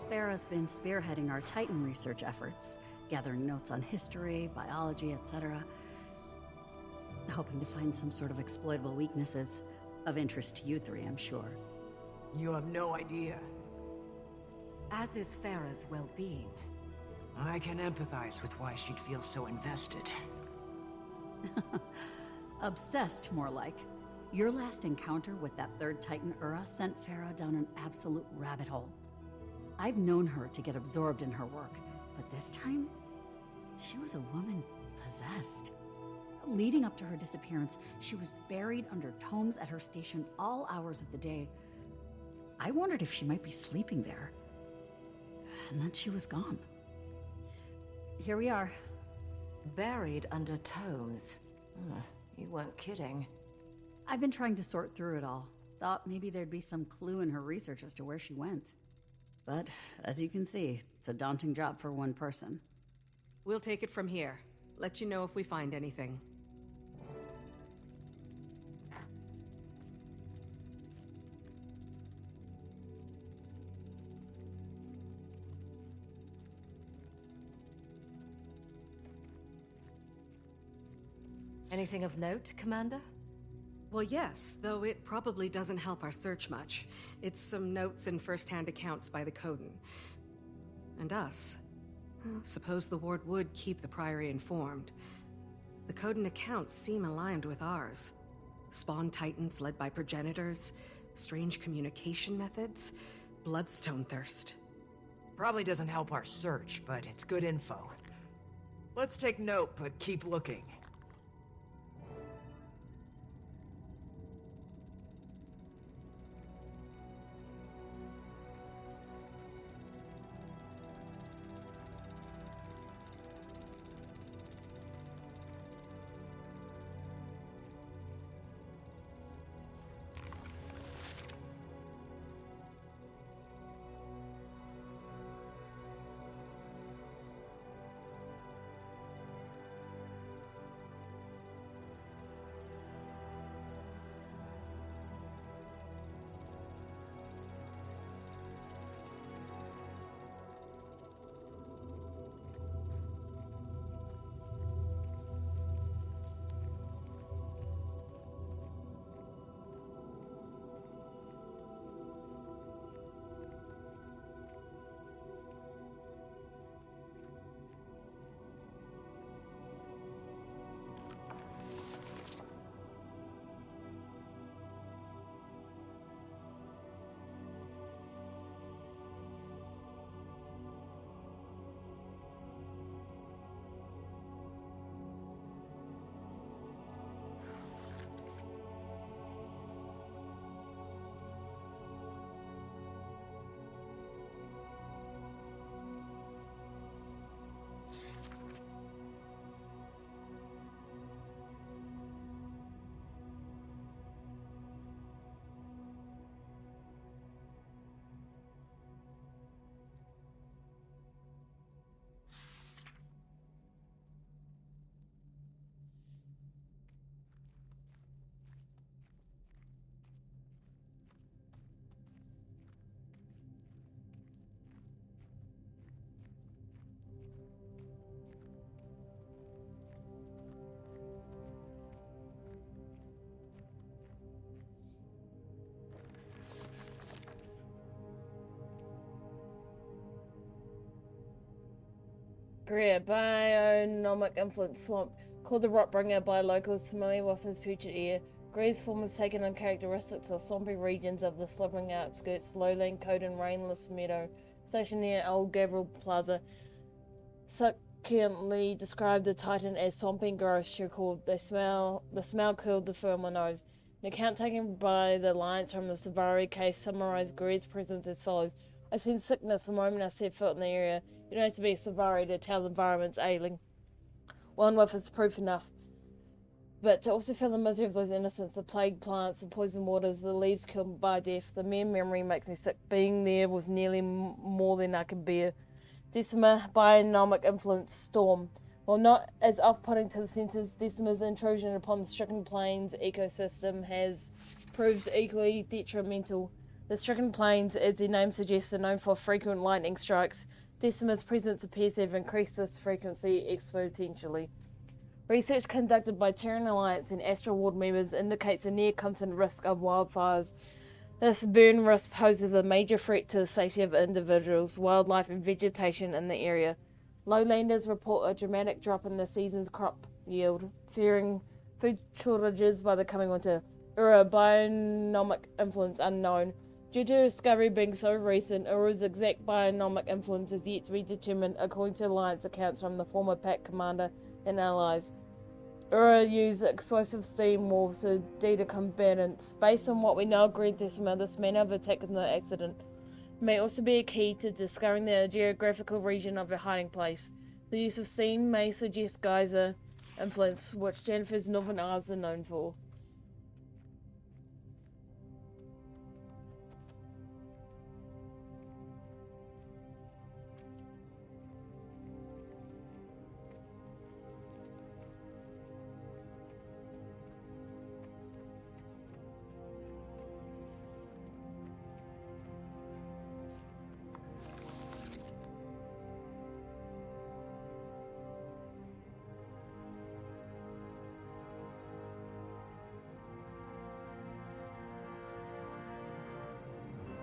Speaker 13: Farah's been spearheading our Titan research efforts, gathering notes on history, biology, etc. Hoping to find some sort of exploitable weaknesses. Of interest to you three, I'm sure.
Speaker 4: You have no idea.
Speaker 7: As is Farah's well-being.
Speaker 4: I can empathize with why she'd feel so invested.
Speaker 13: Obsessed, more like. Your last encounter with that third Titan Ura sent Farah down an absolute rabbit hole. I've known her to get absorbed in her work, but this time, she was a woman possessed. Leading up to her disappearance, she was buried under tomes at her station all hours of the day. I wondered if she might be sleeping there. And then she was gone. Here we are.
Speaker 7: Buried under tomes. You weren't kidding.
Speaker 13: I've been trying to sort through it all. Thought maybe there'd be some clue in her research as to where she went. But, as you can see, it's a daunting job for one person.
Speaker 5: We'll take it from here. Let you know if we find anything.
Speaker 7: Anything of note, Commander?
Speaker 5: Well, yes, though it probably doesn't help our search much. It's some notes and first-hand accounts by the Coden. And us. Suppose the Ward would keep the Priory informed. The Coden accounts seem aligned with ours. Spawn titans led by progenitors, strange communication methods, bloodstone thirst.
Speaker 4: Probably doesn't help our search, but it's good info. Let's take note, but keep looking.
Speaker 1: Greer, bionomic influence swamp, called the Rotbringer by locals familiar with his putrid air. Greer's form has taken on characteristics of swampy regions of the sloping outskirts, lowland, Coden, rainless meadow, stationed near Old Gabriel Plaza. Succinctly described the Titan as swampy growth, she recalled. The smell curled the fur on my nose. An account taken by the Alliance from the Savari cave summarized Greer's presence as follows. I sensed sickness the moment I set foot in the area. You don't have to be a Savari to tell the environment's ailing. One whiff is proof enough. But to also feel the misery of those innocents, the plague plants, the poison waters, the leaves killed by death, the mere memory makes me sick. Being there was nearly more than I could bear. Decima, bionomic influence, storm. While not as off-putting to the senses, Decima's intrusion upon the stricken plains ecosystem has proved equally detrimental. The stricken plains, as their name suggests, are known for frequent lightning strikes. Decima's presence appears to have increased this frequency exponentially. Research conducted by Terran Alliance and Astro Ward members indicates a near-constant risk of wildfires. This burn risk poses a major threat to the safety of individuals, wildlife and vegetation in the area. Lowlanders report a dramatic drop in the season's crop yield, fearing food shortages by the coming winter. Ura bionomic influence unknown. Due to discovery being so recent, Ura's exact bionomic influence is yet to be determined according to Alliance accounts from the former Pact commander and allies. Ura used explosive steam waves to deter combatants. Based on what we know of Green Decima, this manner of attack is no accident. It may also be a key to discovering the geographical region of a hiding place. The use of steam may suggest geyser influence, which Janthir's northern isles are known for.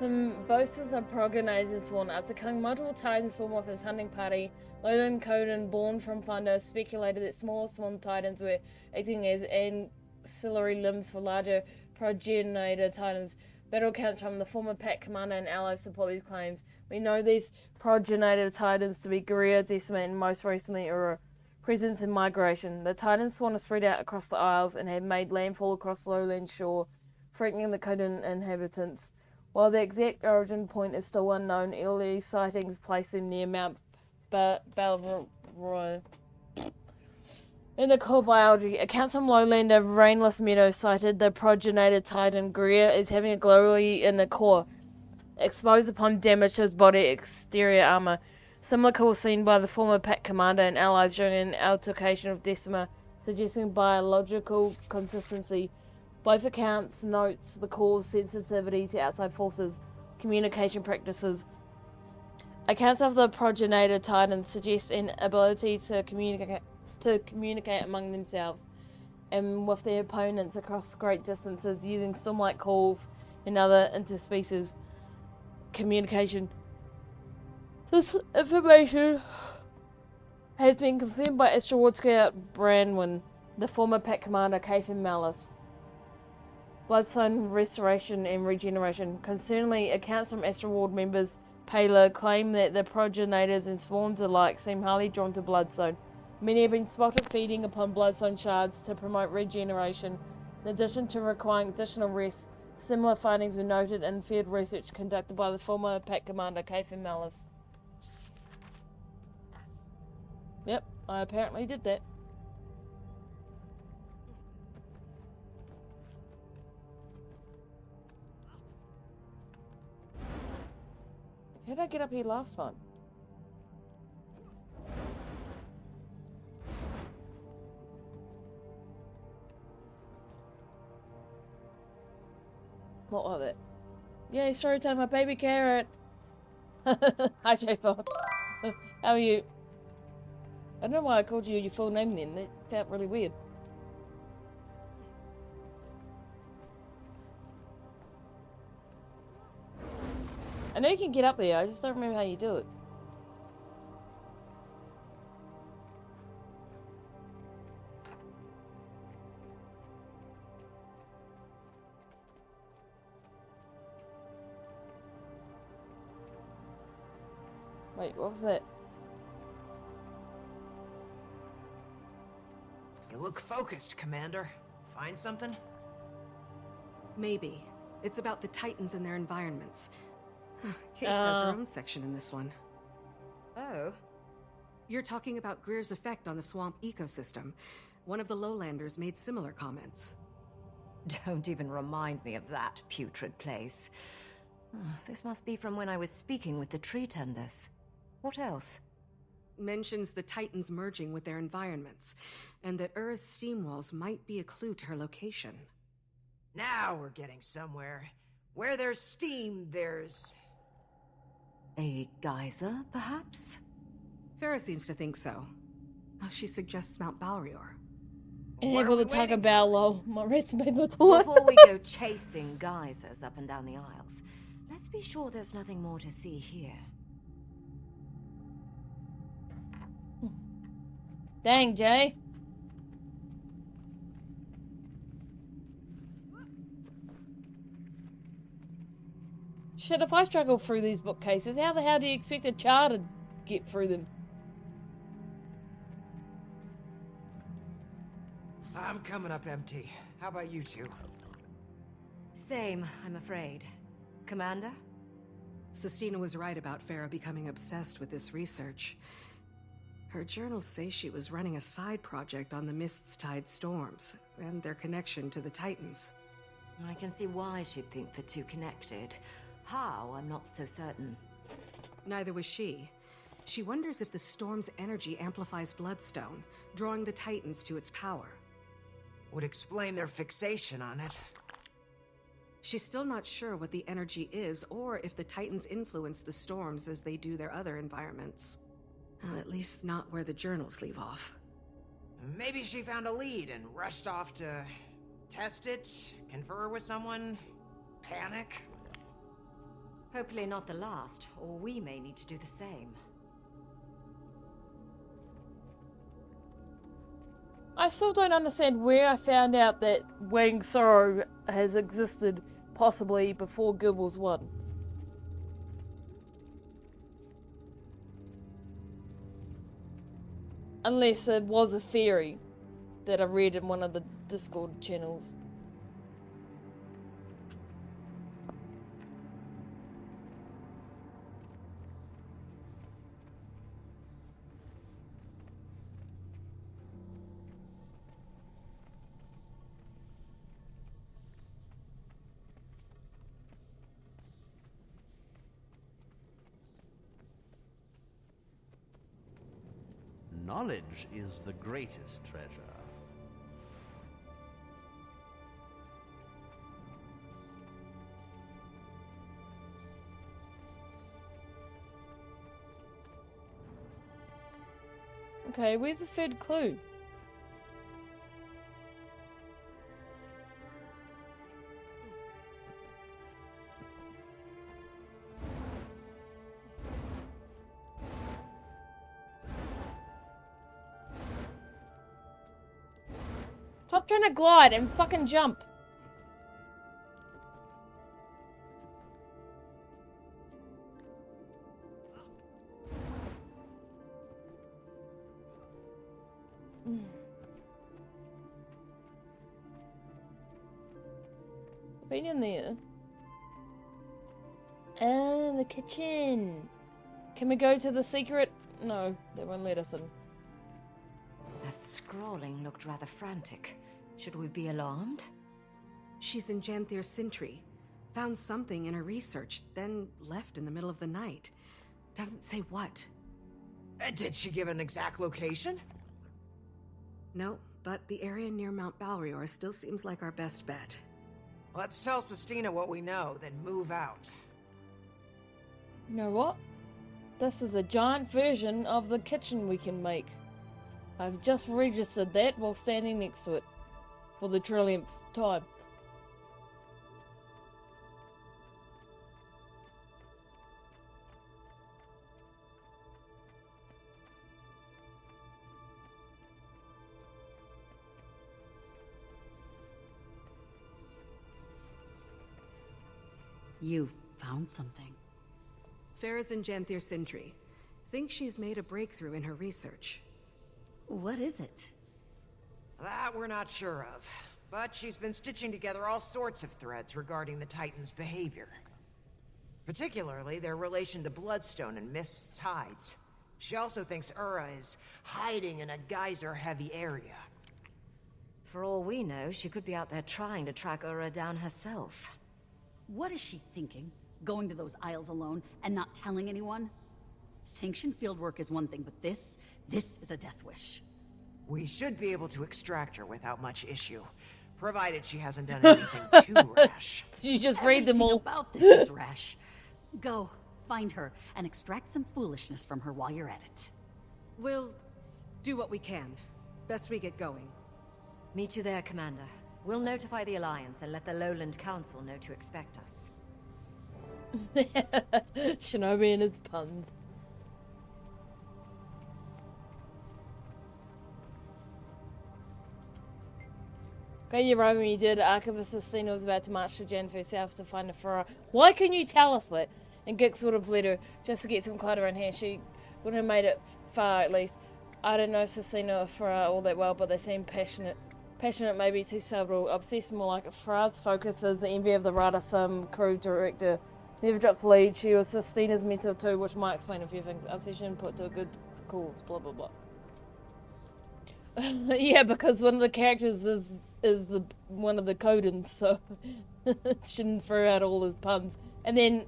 Speaker 1: The boasts of the progenitor sworn after killing multiple titans swarm with his hunting party. Lowland Coden, born from Thunder, speculated that smaller swarm titans were acting as ancillary limbs for larger progenitor titans. Battle accounts from the former Pact commander and allies support these claims. We know these progenitor titans to be Guerrilla, Decima, and most recently Ura. Presence and migration. The titans swarm are spread out across the isles and have made landfall across Lowland shore, threatening the Coden inhabitants. While the exact origin point is still unknown, early sightings place them near Mount Balroy. In the core biology, accounts from lowland of Rainless Meadow cited the progenitor titan Greer as having a glowy inner core, exposed upon damage to his body exterior armor. Similar core seen by the former Pact commander and allies during an altercation of Decima, suggesting biological consistency. Both accounts notes the core's sensitivity to outside forces, communication practices. Accounts of the progenitor titans suggest an ability to communicate among themselves and with their opponents across great distances using storm-like calls and other interspecies communication. This information has been confirmed by Astroward Scout Branwyn, the former Pact commander Kathan Malice. Bloodstone restoration and regeneration. Concerningly, accounts from Astroward members Payla claim that the progenitors and swarms alike seem highly drawn to Bloodstone. Many have been spotted feeding upon Bloodstone shards to promote regeneration. In addition to requiring additional rest, similar findings were noted in field research conducted by the former Pact commander Kathan Malice. Yep, I apparently did that. How did I get up here last time? What was it? Yay, story time, my baby carrot! Hi, J-Fox. How are you? I don't know why I called you your full name then. That felt really weird. I know you can get up there, I just don't remember how you do it. Wait, what was that?
Speaker 12: You look focused, Commander. Find something?
Speaker 5: Maybe. It's about the Titans and their environments. Kate has her own section in this one.
Speaker 7: Oh?
Speaker 5: You're talking about Greer's effect on the swamp ecosystem. One of the lowlanders made similar comments.
Speaker 7: Don't even remind me of that putrid place. This must be from when I was speaking with the tree tenders. What else?
Speaker 5: Mentions the Titans merging with their environments, and that Ura's steam walls might be a clue to her location.
Speaker 12: Now we're getting somewhere. Where there's steam, there's...
Speaker 7: A geyser, perhaps?
Speaker 5: Farah seems to think so. She suggests Mount Balrior.
Speaker 1: Able to talk about lol. My wrist made me
Speaker 7: Before we go chasing geysers up and down the aisles, let's be sure there's nothing more to see here.
Speaker 1: Dang, Jay. Shit, if I struggle through these bookcases, how the hell do you expect a child to get through them?
Speaker 4: I'm coming up empty. How about you two?
Speaker 7: Same, I'm afraid. Commander?
Speaker 5: Sestina was right about Farah becoming obsessed with this research. Her journals say she was running a side project on the Mist's Tide storms, and their connection to the Titans.
Speaker 7: I can see why she'd think the two connected. How, I'm not so certain.
Speaker 5: Neither was she. She wonders if the storm's energy amplifies Bloodstone, drawing the Titans to its power.
Speaker 4: Would explain their fixation on it.
Speaker 5: She's still not sure what the energy is, or if the Titans influence the storms as they do their other environments. Well, at least not where the journals leave off.
Speaker 4: Maybe she found a lead and rushed off to test it, confer with someone, panic.
Speaker 7: Hopefully not the last, or we may need to do the same.
Speaker 1: I still don't understand where I found out that Wang Sorrow has existed possibly before Guild Wars 1. Unless it was a theory that I read in one of the Discord channels.
Speaker 14: Knowledge is the greatest treasure.
Speaker 1: Okay, where's the third clue? Stop trying to glide and fucking jump. Been in there. Ah, the kitchen. Can we go to the secret? No, they won't let us in.
Speaker 7: That scrawling looked rather frantic. Should we be alarmed?
Speaker 5: She's in Janthir's Sentry. Found something in her research, then left in the middle of the night. Doesn't say what.
Speaker 4: Did she give an exact location?
Speaker 5: No, but the area near Mount Balrior still seems like our best bet.
Speaker 4: Let's tell Sestina what we know, then move out.
Speaker 1: You know what? This is a giant version of the kitchen we can make. I've just registered that while standing next to it. For the trillionth time.
Speaker 13: You've found something.
Speaker 5: Farah's in Janthir's Sentry. Think she's made a breakthrough in her research.
Speaker 13: What is it?
Speaker 4: That we're not sure of. But she's been stitching together all sorts of threads regarding the Titans' behavior. Particularly their relation to Bloodstone and Mist's Tides. She also thinks Ura is hiding in a geyser-heavy area.
Speaker 7: For all we know, she could be out there trying to track Ura down herself.
Speaker 13: What is she thinking? Going to those aisles alone and not telling anyone? Sanctioned fieldwork is one thing, but this is a death wish.
Speaker 4: We should be able to extract her without much issue, provided she hasn't done anything too rash.
Speaker 1: You just read them all.
Speaker 13: About this is rash. Go, find her, and extract some foolishness from her while you're at it.
Speaker 5: We'll do what we can. Best we get going.
Speaker 7: Meet you there, Commander. We'll notify the Alliance and let the Lowland Council know to expect us.
Speaker 1: Shinobi and its puns. But you're right when you did. Archivist Sistina was about to march to Janthir South to find a Farah. Why can you tell us that? And Gix would have led her just to get some clutter in here. She wouldn't have made it far, at least. I don't know Sistina or Farah all that well, but they seem passionate. Passionate may be too subtle. Obsessed more like it. Farah's focus is the envy of the Radasum crew director. Never drops lead. She was Sistina's mentor too, which might explain a few things. Obsession put to a good cause, blah blah blah. Yeah, because one of the characters is the one of the Codins, so shouldn't throw out all his puns. And then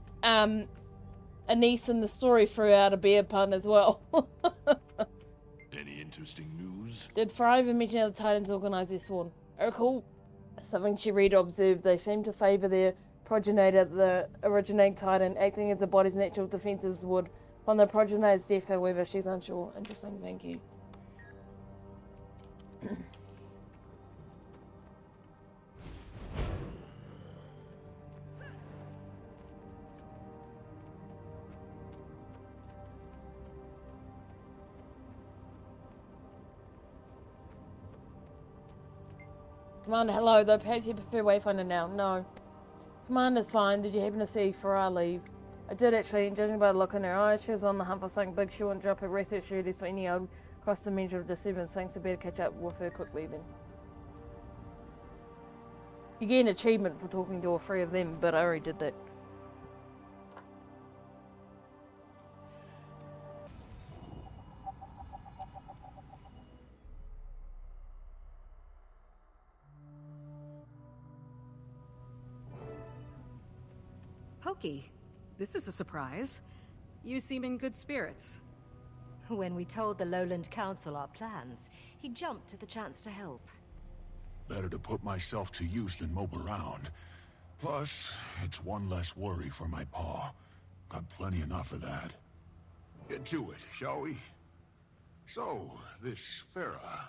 Speaker 1: Anise in the story threw out a bear pun as well.
Speaker 15: Any interesting news?
Speaker 1: Did Farah even mention how the Titans organise their sworn? Oh, cool. Something she read or observed. They seem to favour their progenitor, the originating Titan, acting as the body's natural defences would. On the progenitor's death, however, she's unsure. Interesting, thank you. Commander, hello, though perhaps you prefer Wayfinder now. No. Commander's fine. Did you happen to see Farah leave? I did actually, and judging by the look in her eyes, she was on the hunt for something big. She wouldn't drop her research duties for any old cross-dimensional disturbance. Thanks, I better catch up with her quickly then. You get an achievement for talking to all three of them, but I already did that.
Speaker 5: Pokey, this is a surprise. You seem in good spirits.
Speaker 7: When we told the Lowland Council our plans, he jumped at the chance to help.
Speaker 3: Better to put myself to use than mope around. Plus, it's one less worry for my paw. Got plenty enough of that. Get to it, shall we? So, this Farah,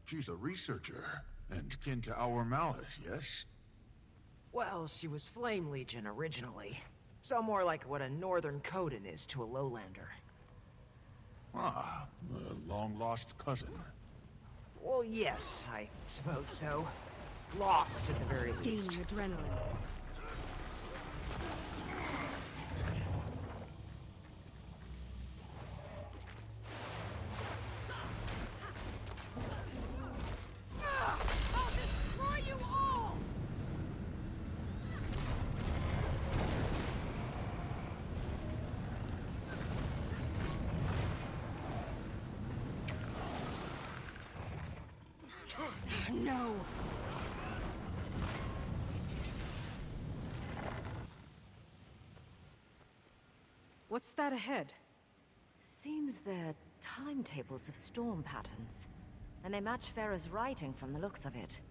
Speaker 3: she's a researcher, and kin to our Malice, yes?
Speaker 12: Well, she was Flame Legion originally. So more like what a Northern Coden is to a Lowlander.
Speaker 3: Ah, a long-lost cousin.
Speaker 12: Well, yes, I suppose so. Lost at the very least.
Speaker 5: Gaining adrenaline.
Speaker 8: I'll destroy you all!
Speaker 5: No! What's that ahead?
Speaker 7: Seems they're timetables of storm patterns. And they match Farah's writing from the looks of it.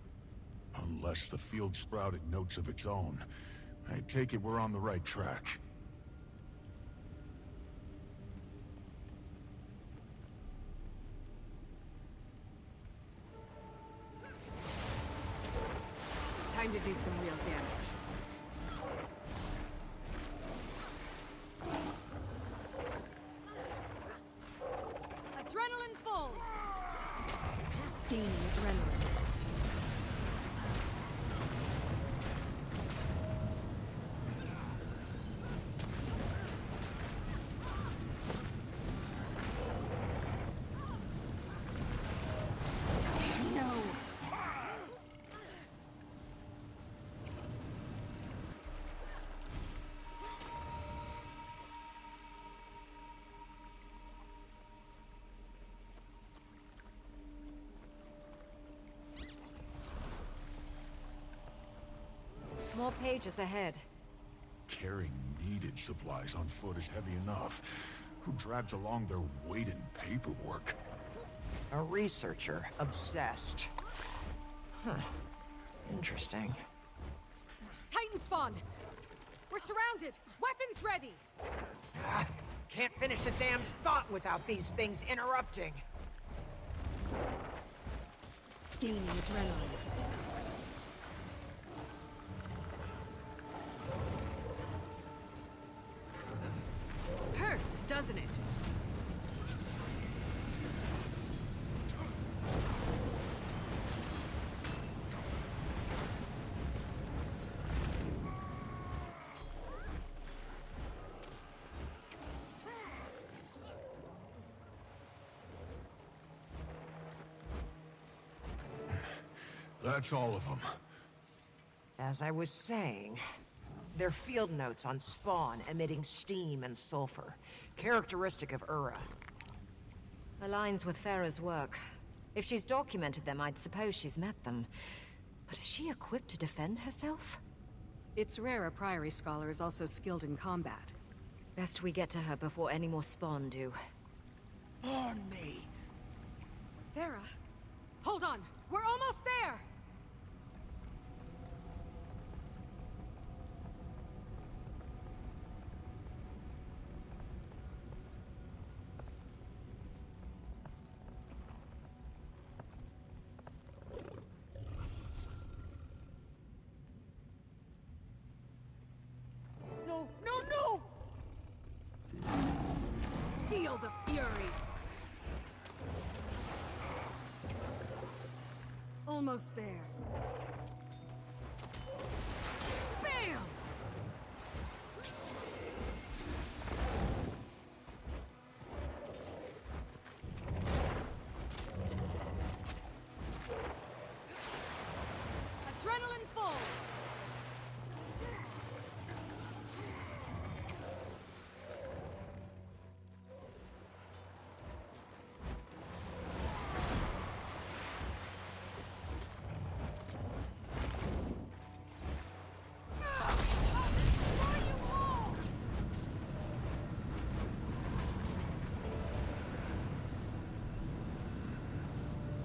Speaker 3: Unless the field sprouted notes of its own. I take it we're on the right track.
Speaker 5: Time to do some real damage.
Speaker 8: Adrenaline full!
Speaker 5: Gaining adrenaline. No!
Speaker 7: More pages ahead.
Speaker 3: Carrying needed supplies on foot is heavy enough. Who drags along their weight in paperwork?
Speaker 12: A researcher, obsessed. Huh. Interesting.
Speaker 8: Titan spawn! We're surrounded! Weapons ready!
Speaker 12: Can't finish a damned thought without these things interrupting.
Speaker 5: Gaining adrenaline. Hurts, doesn't it?
Speaker 3: That's all of them.
Speaker 12: As I was saying, they're field notes on spawn emitting steam and sulfur, characteristic of Ura.
Speaker 16: Aligns with Farah's work. If she's documented them, I'd suppose she's met them. But is she equipped to defend herself?
Speaker 5: It's rare a Priory scholar is also skilled in combat.
Speaker 16: Best we get to her before any more spawn do.
Speaker 12: On me!
Speaker 5: Farah, hold on! We're almost there!
Speaker 12: No, no, no!
Speaker 5: Feel the fury! Almost there. Bam! Adrenaline full!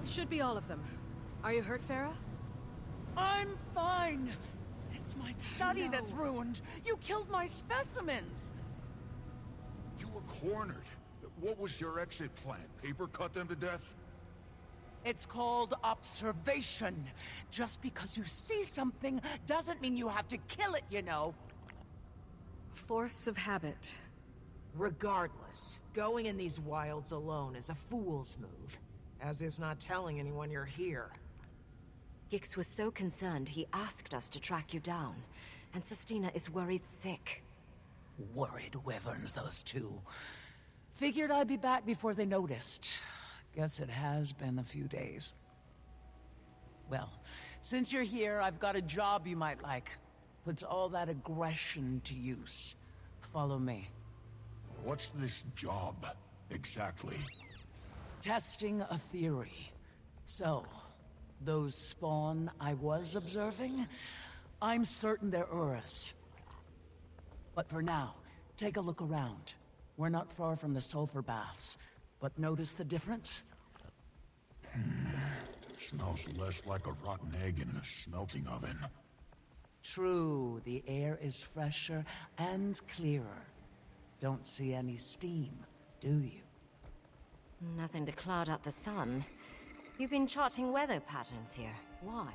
Speaker 5: Should be all of them. Are you hurt, Farah?
Speaker 17: I'm fine. It's my study that's ruined. You killed my specimens.
Speaker 3: You were cornered. What was your exit plan? Paper cut them to death?
Speaker 17: It's called observation. Just because you see something doesn't mean you have to kill it, you know.
Speaker 5: Force of habit.
Speaker 12: Regardless, going in these wilds alone is a fool's move. As is not telling anyone you're here.
Speaker 16: Gix was so concerned he asked us to track you down. And Sestina is worried sick.
Speaker 17: Worried wyverns, those two. Figured I'd be back before they noticed. Guess it has been a few days. Well, since you're here, I've got a job you might like. Puts all that aggression to use. Follow me.
Speaker 3: What's this job, exactly?
Speaker 17: Testing a theory. So, those spawn I was observing, I'm certain they're Urus. But for now, take a look around. We're not far from the sulfur baths, but notice the difference?
Speaker 3: Smells less like a rotten egg in a smelting oven.
Speaker 17: True, the air is fresher and clearer. Don't see any steam, do you?
Speaker 16: Nothing to cloud up the sun. You've been charting weather patterns here. Why?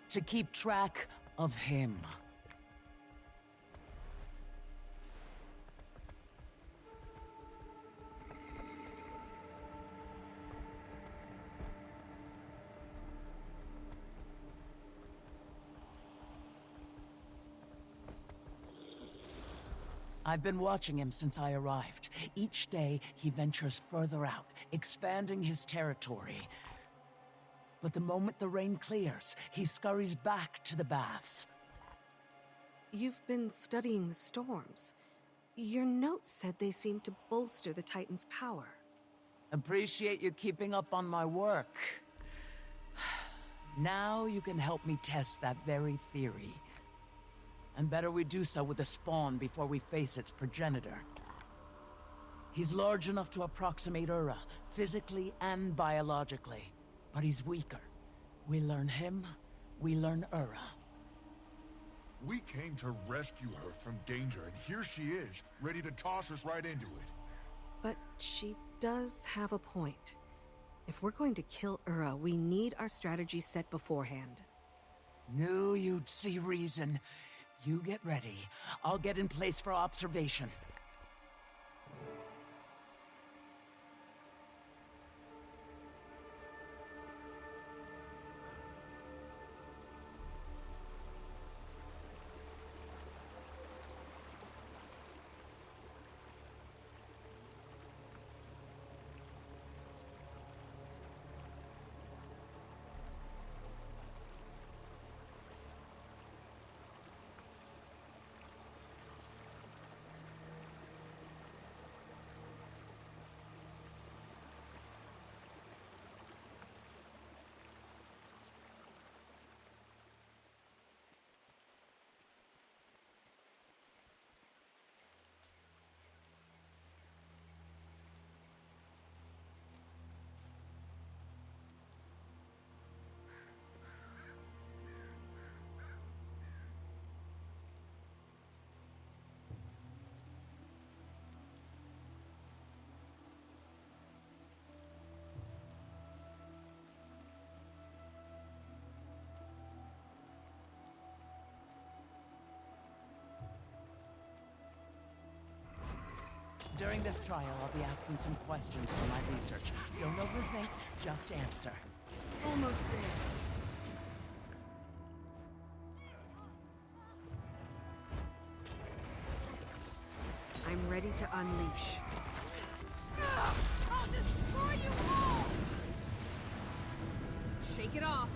Speaker 17: To keep track of him. I've been watching him since I arrived. Each day, he ventures further out, expanding his territory. But the moment the rain clears, he scurries back to the baths.
Speaker 5: You've been studying the storms. Your notes said they seemed to bolster the Titan's power.
Speaker 17: Appreciate you keeping up on my work. Now you can help me test that very theory. And better we do so with the spawn before we face its progenitor. He's large enough to approximate Ura, physically and biologically. But he's weaker. We learn him, we learn Ura.
Speaker 3: We came to rescue her from danger, and here she is, ready to toss us right into it.
Speaker 5: But she does have a point. If we're going to kill Ura, we need our strategy set beforehand.
Speaker 17: Knew you'd see reason. You get ready. I'll get in place for observation. During this trial, I'll be asking some questions for my research. Don't overthink, just answer.
Speaker 5: Almost there. I'm ready to unleash.
Speaker 8: I'll destroy you all!
Speaker 5: Shake it off.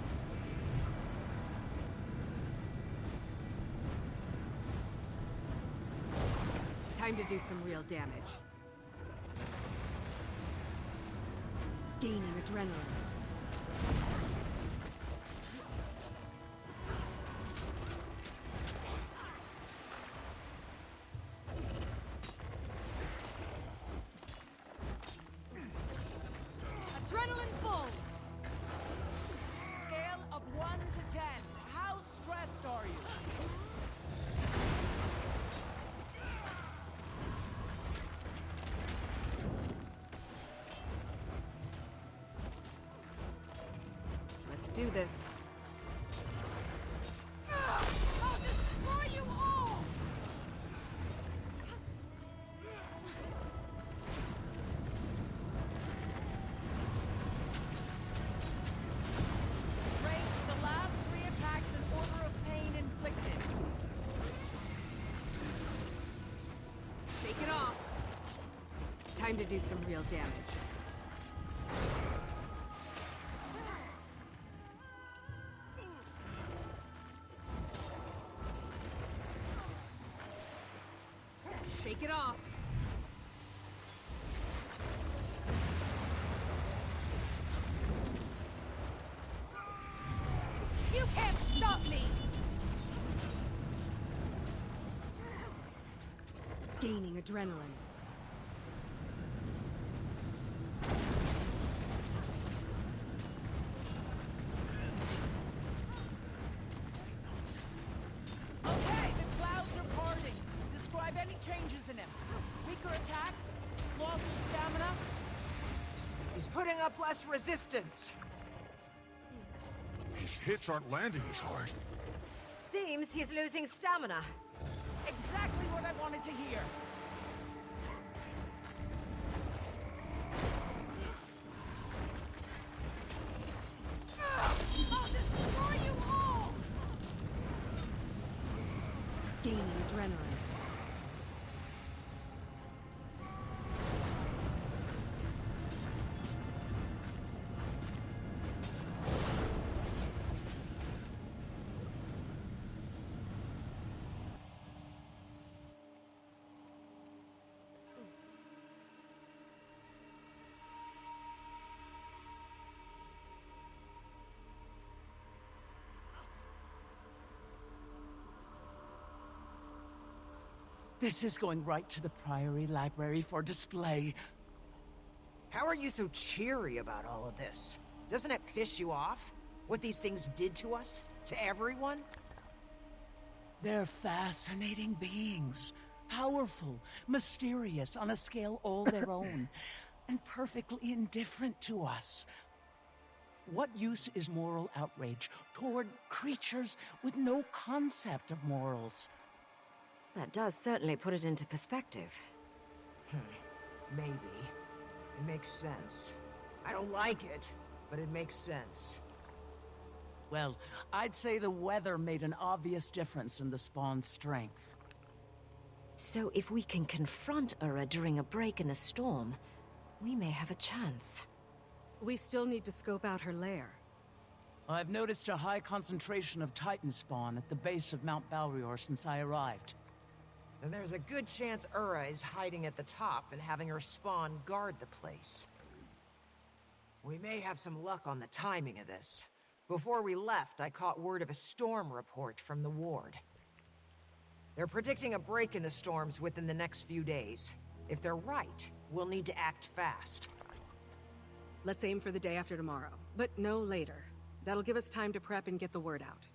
Speaker 5: Time to do some real damage. Gaining adrenaline.
Speaker 8: Adrenaline full!
Speaker 17: Scale of 1 to 10. How stressed are you?
Speaker 5: Let's do this.
Speaker 8: I'll destroy you all!
Speaker 17: Rank the last 3 attacks in order of pain inflicted.
Speaker 5: Shake it off. Time to do some real damage. Shake it off.
Speaker 8: You can't stop me!
Speaker 5: Gaining adrenaline.
Speaker 17: Okay, the clouds are parting. Describe any changes in him. Weaker attacks? Loss of stamina?
Speaker 12: He's putting up less resistance.
Speaker 3: His hits aren't landing as hard.
Speaker 16: Seems he's losing stamina.
Speaker 17: Exactly what I wanted to hear.
Speaker 8: I'll destroy you all!
Speaker 5: Gaining adrenaline.
Speaker 17: This is going right to the Priory Library for display.
Speaker 12: How are you so cheery about all of this? Doesn't it piss you off? What these things did to us? To everyone?
Speaker 17: They're fascinating beings. Powerful, mysterious on a scale all their own, and perfectly indifferent to us. What use is moral outrage toward creatures with no concept of morals?
Speaker 16: That does certainly put it into perspective.
Speaker 12: Maybe. It makes sense. I don't like it, but it makes sense.
Speaker 17: Well, I'd say the weather made an obvious difference in the spawn's strength.
Speaker 16: So if we can confront Ura during a break in the storm, we may have a chance.
Speaker 5: We still need to scope out her lair.
Speaker 17: I've noticed a high concentration of Titan spawn at the base of Mount Balrior since I arrived.
Speaker 12: And there's a good chance Ura is hiding at the top and having her spawn guard the place. We may have some luck on the timing of this. Before we left, I caught word of a storm report from the ward. They're predicting a break in the storms within the next few days. If they're right, we'll need to act fast.
Speaker 5: Let's aim for the day after tomorrow, but no later. That'll give us time to prep and get the word out.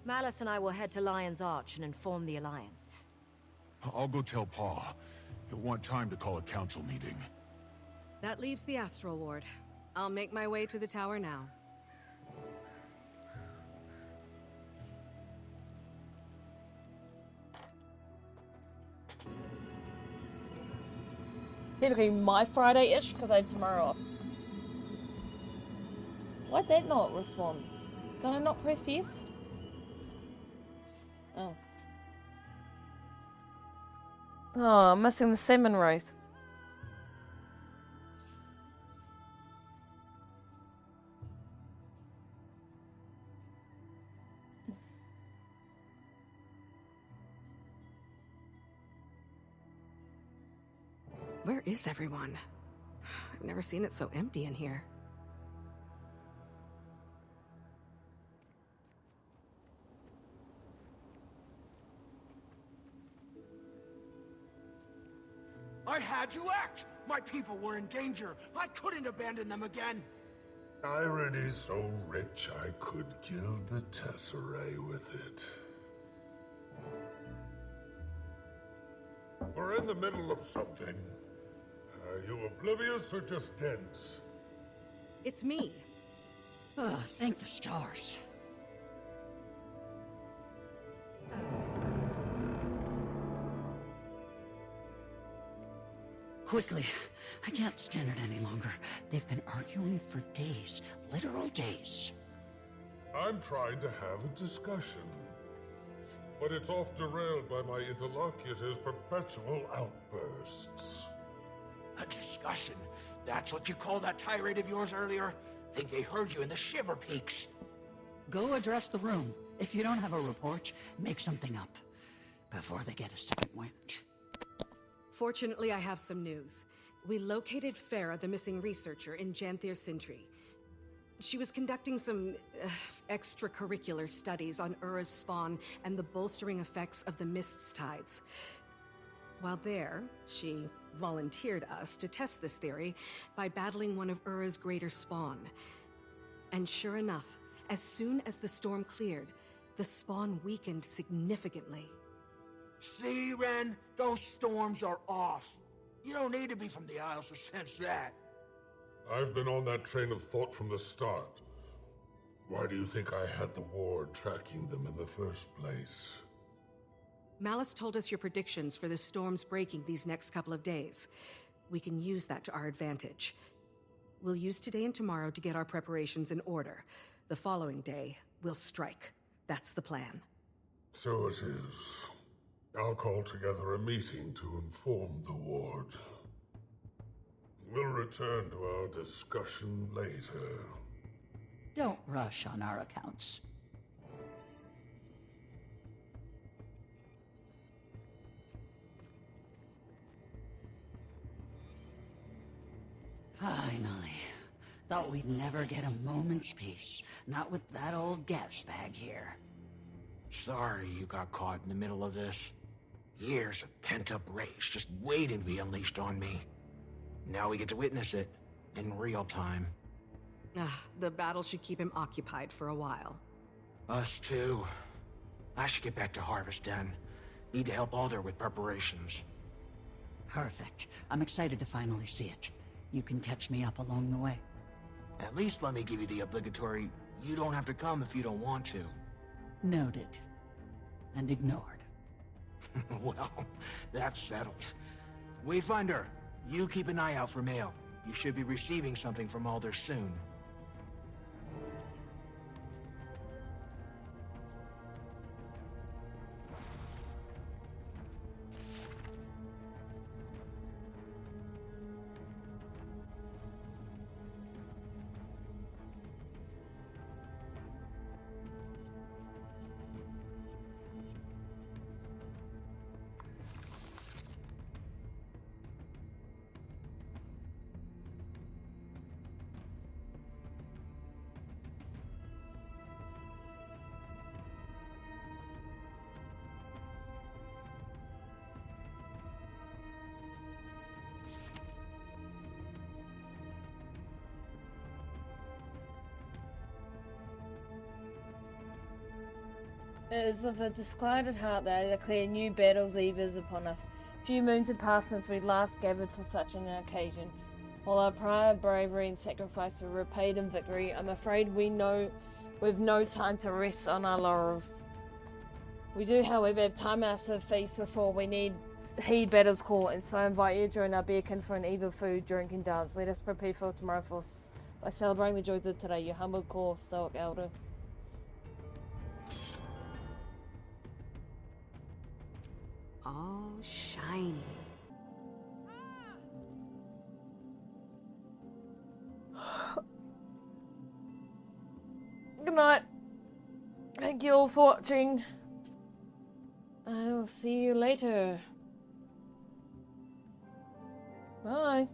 Speaker 16: Malice and I will head to Lion's Arch and inform the Alliance.
Speaker 3: I'll go tell Pa. He'll want time to call a council meeting.
Speaker 5: That leaves the Astral Ward. I'll make my way to the tower now.
Speaker 1: Technically my Friday-ish, because I have tomorrow off. Why'd that not respond? Did I not press yes? Oh. Oh, I'm missing the salmon roast.
Speaker 5: Where is everyone? I've never seen it so empty in here.
Speaker 2: I had to act! My people were in danger. I couldn't abandon them again.
Speaker 6: Irony so rich I could gild the tesserae with it. We're in the middle of something. Are you oblivious or just dense?
Speaker 5: It's me.
Speaker 10: Oh, thank the stars. Quickly, I can't stand it any longer. They've been arguing for days, literal days.
Speaker 6: I'm trying to have a discussion. But it's off derailed by my interlocutor's perpetual outbursts.
Speaker 2: A discussion? That's what you called that tirade of yours earlier? Think they heard you in the Shiver Peaks.
Speaker 10: Go address the room. If you don't have a report, make something up. Before they get a second wind.
Speaker 5: Fortunately, I have some news. We located Farah, the missing researcher, in Janthir Sintry. She was conducting some extracurricular studies on Ura's spawn and the bolstering effects of the Mist's tides. While there, she volunteered us to test this theory by battling one of Ura's greater spawn. And sure enough, as soon as the storm cleared, the spawn weakened significantly.
Speaker 2: See, Ren? Those storms are off. You don't need to be from the Isles to sense that.
Speaker 6: I've been on that train of thought from the start. Why do you think I had the ward tracking them in the first place?
Speaker 5: Malice told us your predictions for the storms breaking these next couple of days. We can use that to our advantage. We'll use today and tomorrow to get our preparations in order. The following day, we'll strike. That's the plan.
Speaker 6: So it is. I'll call together a meeting to inform the ward. We'll return to our discussion later.
Speaker 10: Don't rush on our accounts. Finally. Thought we'd never get a moment's peace. Not with that old gas bag here.
Speaker 2: Sorry you got caught in the middle of this. Years of pent-up rage just waiting to be unleashed on me. Now we get to witness it in real time.
Speaker 5: The battle should keep him occupied for a while.
Speaker 2: Us too. I should get back to Harvest Den. Need to help Alder with preparations.
Speaker 10: Perfect. I'm excited to finally see it. You can catch me up along the way.
Speaker 2: At least let me give you the obligatory, you don't have to come if you don't want to.
Speaker 10: Noted. And ignored.
Speaker 2: Well, that's settled. Wayfinder, you keep an eye out for mail. You should be receiving something from Alder soon.
Speaker 1: It is with a disquieted heart that I declare new battle's eve is upon us. Few moons have passed since we last gathered for such an occasion. While our prior bravery and sacrifice were repaid in victory, I'm afraid we've no time to rest on our laurels. We do, however, have time enough to feast before we need heed Battle's call, and so I invite you to join our beacon for an eve of food, drink, and dance. Let us prepare for tomorrow by celebrating the joys of today. Your humble core, stoic elder.
Speaker 5: All shiny.
Speaker 1: Good night. Thank you all for watching. I will see you later. Bye.